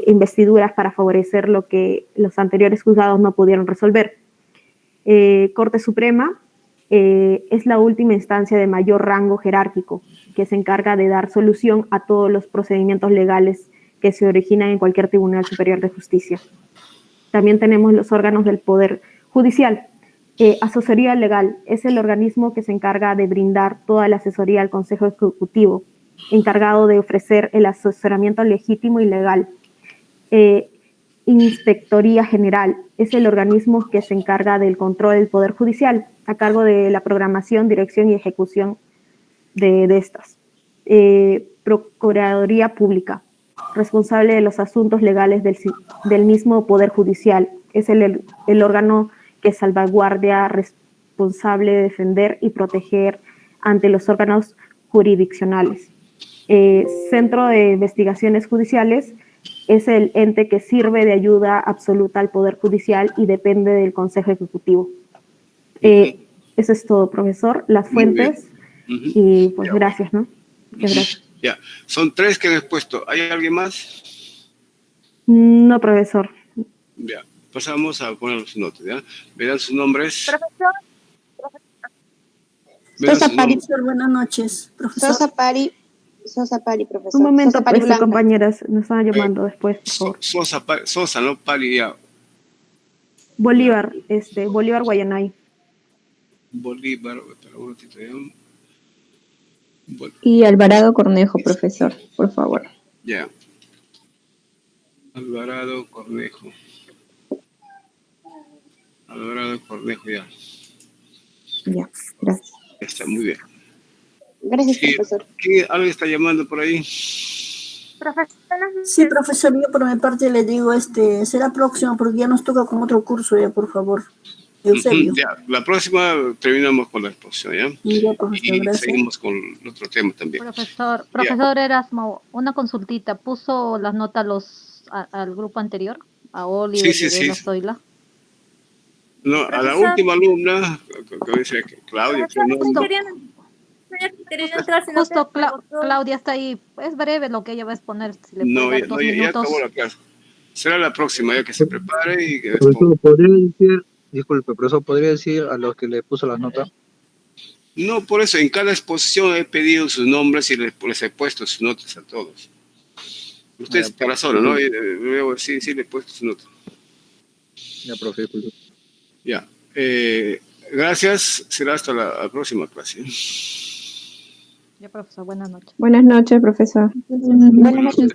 Speaker 7: investiduras para favorecer lo que los anteriores juzgados no pudieron resolver. Corte Suprema es la última instancia de mayor rango jerárquico que se encarga de dar solución a todos los procedimientos legales que se originan en cualquier Tribunal Superior de Justicia. También tenemos los órganos del Poder Judicial. Asesoría legal es el organismo que se encarga de brindar toda la asesoría al Consejo Ejecutivo, encargado de ofrecer el asesoramiento legítimo y legal. Inspectoría General es el organismo que se encarga del control del Poder Judicial, a cargo de la programación, dirección y ejecución de estas. Procuraduría Pública, responsable de los asuntos legales del mismo Poder Judicial. Es el órgano que salvaguardia, responsable de defender y proteger ante los órganos jurisdiccionales. Centro de Investigaciones Judiciales es el ente que sirve de ayuda absoluta al Poder Judicial y depende del Consejo Ejecutivo. Eso es todo, profesor. Las fuentes y pues gracias, ¿no? Muchas gracias.
Speaker 2: Ya, son 3 que he puesto. ¿Hay alguien más?
Speaker 7: No, profesor.
Speaker 2: Ya, pasamos a poner sus notas, ¿ya? Verán sus nombres.
Speaker 8: Profesor.
Speaker 2: Sosa Pari.
Speaker 8: Profesor, buenas noches. Profesor.
Speaker 3: Sosa Pari, profesor.
Speaker 7: Un momento,
Speaker 3: Sosa Pari Blanca.
Speaker 7: compañeras, nos están llamando después, por favor.
Speaker 2: Sosa, no Pari, ya.
Speaker 7: Bolívar, Bolívar Guayanay.
Speaker 2: Bolívar, espera un ratito, ya.
Speaker 14: Y Alvarado Cornejo, profesor, por favor.
Speaker 2: Ya. Alvarado Cornejo, ya.
Speaker 14: Ya, gracias.
Speaker 2: Ya está, muy bien.
Speaker 3: Gracias, profesor.
Speaker 2: ¿Alguien está llamando por ahí?
Speaker 8: Sí, profesor, yo por mi parte le digo, será próximo porque ya nos toca con otro curso ya, por favor. Eusebio.
Speaker 2: Ya, la próxima terminamos con la exposición, ¿ya?
Speaker 8: Ya, profesor,
Speaker 2: y
Speaker 8: gracias.
Speaker 2: seguimos con el otro tema también.
Speaker 5: Profesor Erasmo, una consultita. ¿Puso las notas al grupo anterior? A Oliver,
Speaker 2: sí.
Speaker 5: Zoila.
Speaker 2: No, a la última alumna, que dice Claudia.
Speaker 5: Justo Claudia está ahí. Es breve lo que ella va a exponer. Si le puede dar 2 minutos.
Speaker 2: Ya acabó la clase. será la próxima, ya que se prepare y que
Speaker 15: Profesor, ¿podría decir, disculpe, profesor, ¿podría decir a los que le puso las notas?
Speaker 2: No, por eso, en cada exposición he pedido sus nombres y les he puesto sus notas a todos. Usted para solo, ¿no? Sí, le he puesto sus notas.
Speaker 15: Ya, profe, disculpe.
Speaker 2: Ya. Gracias. Será hasta la próxima clase.
Speaker 5: Ya, profesor, buenas noches.
Speaker 14: Buenas noches, profesor.
Speaker 5: Buenas noches.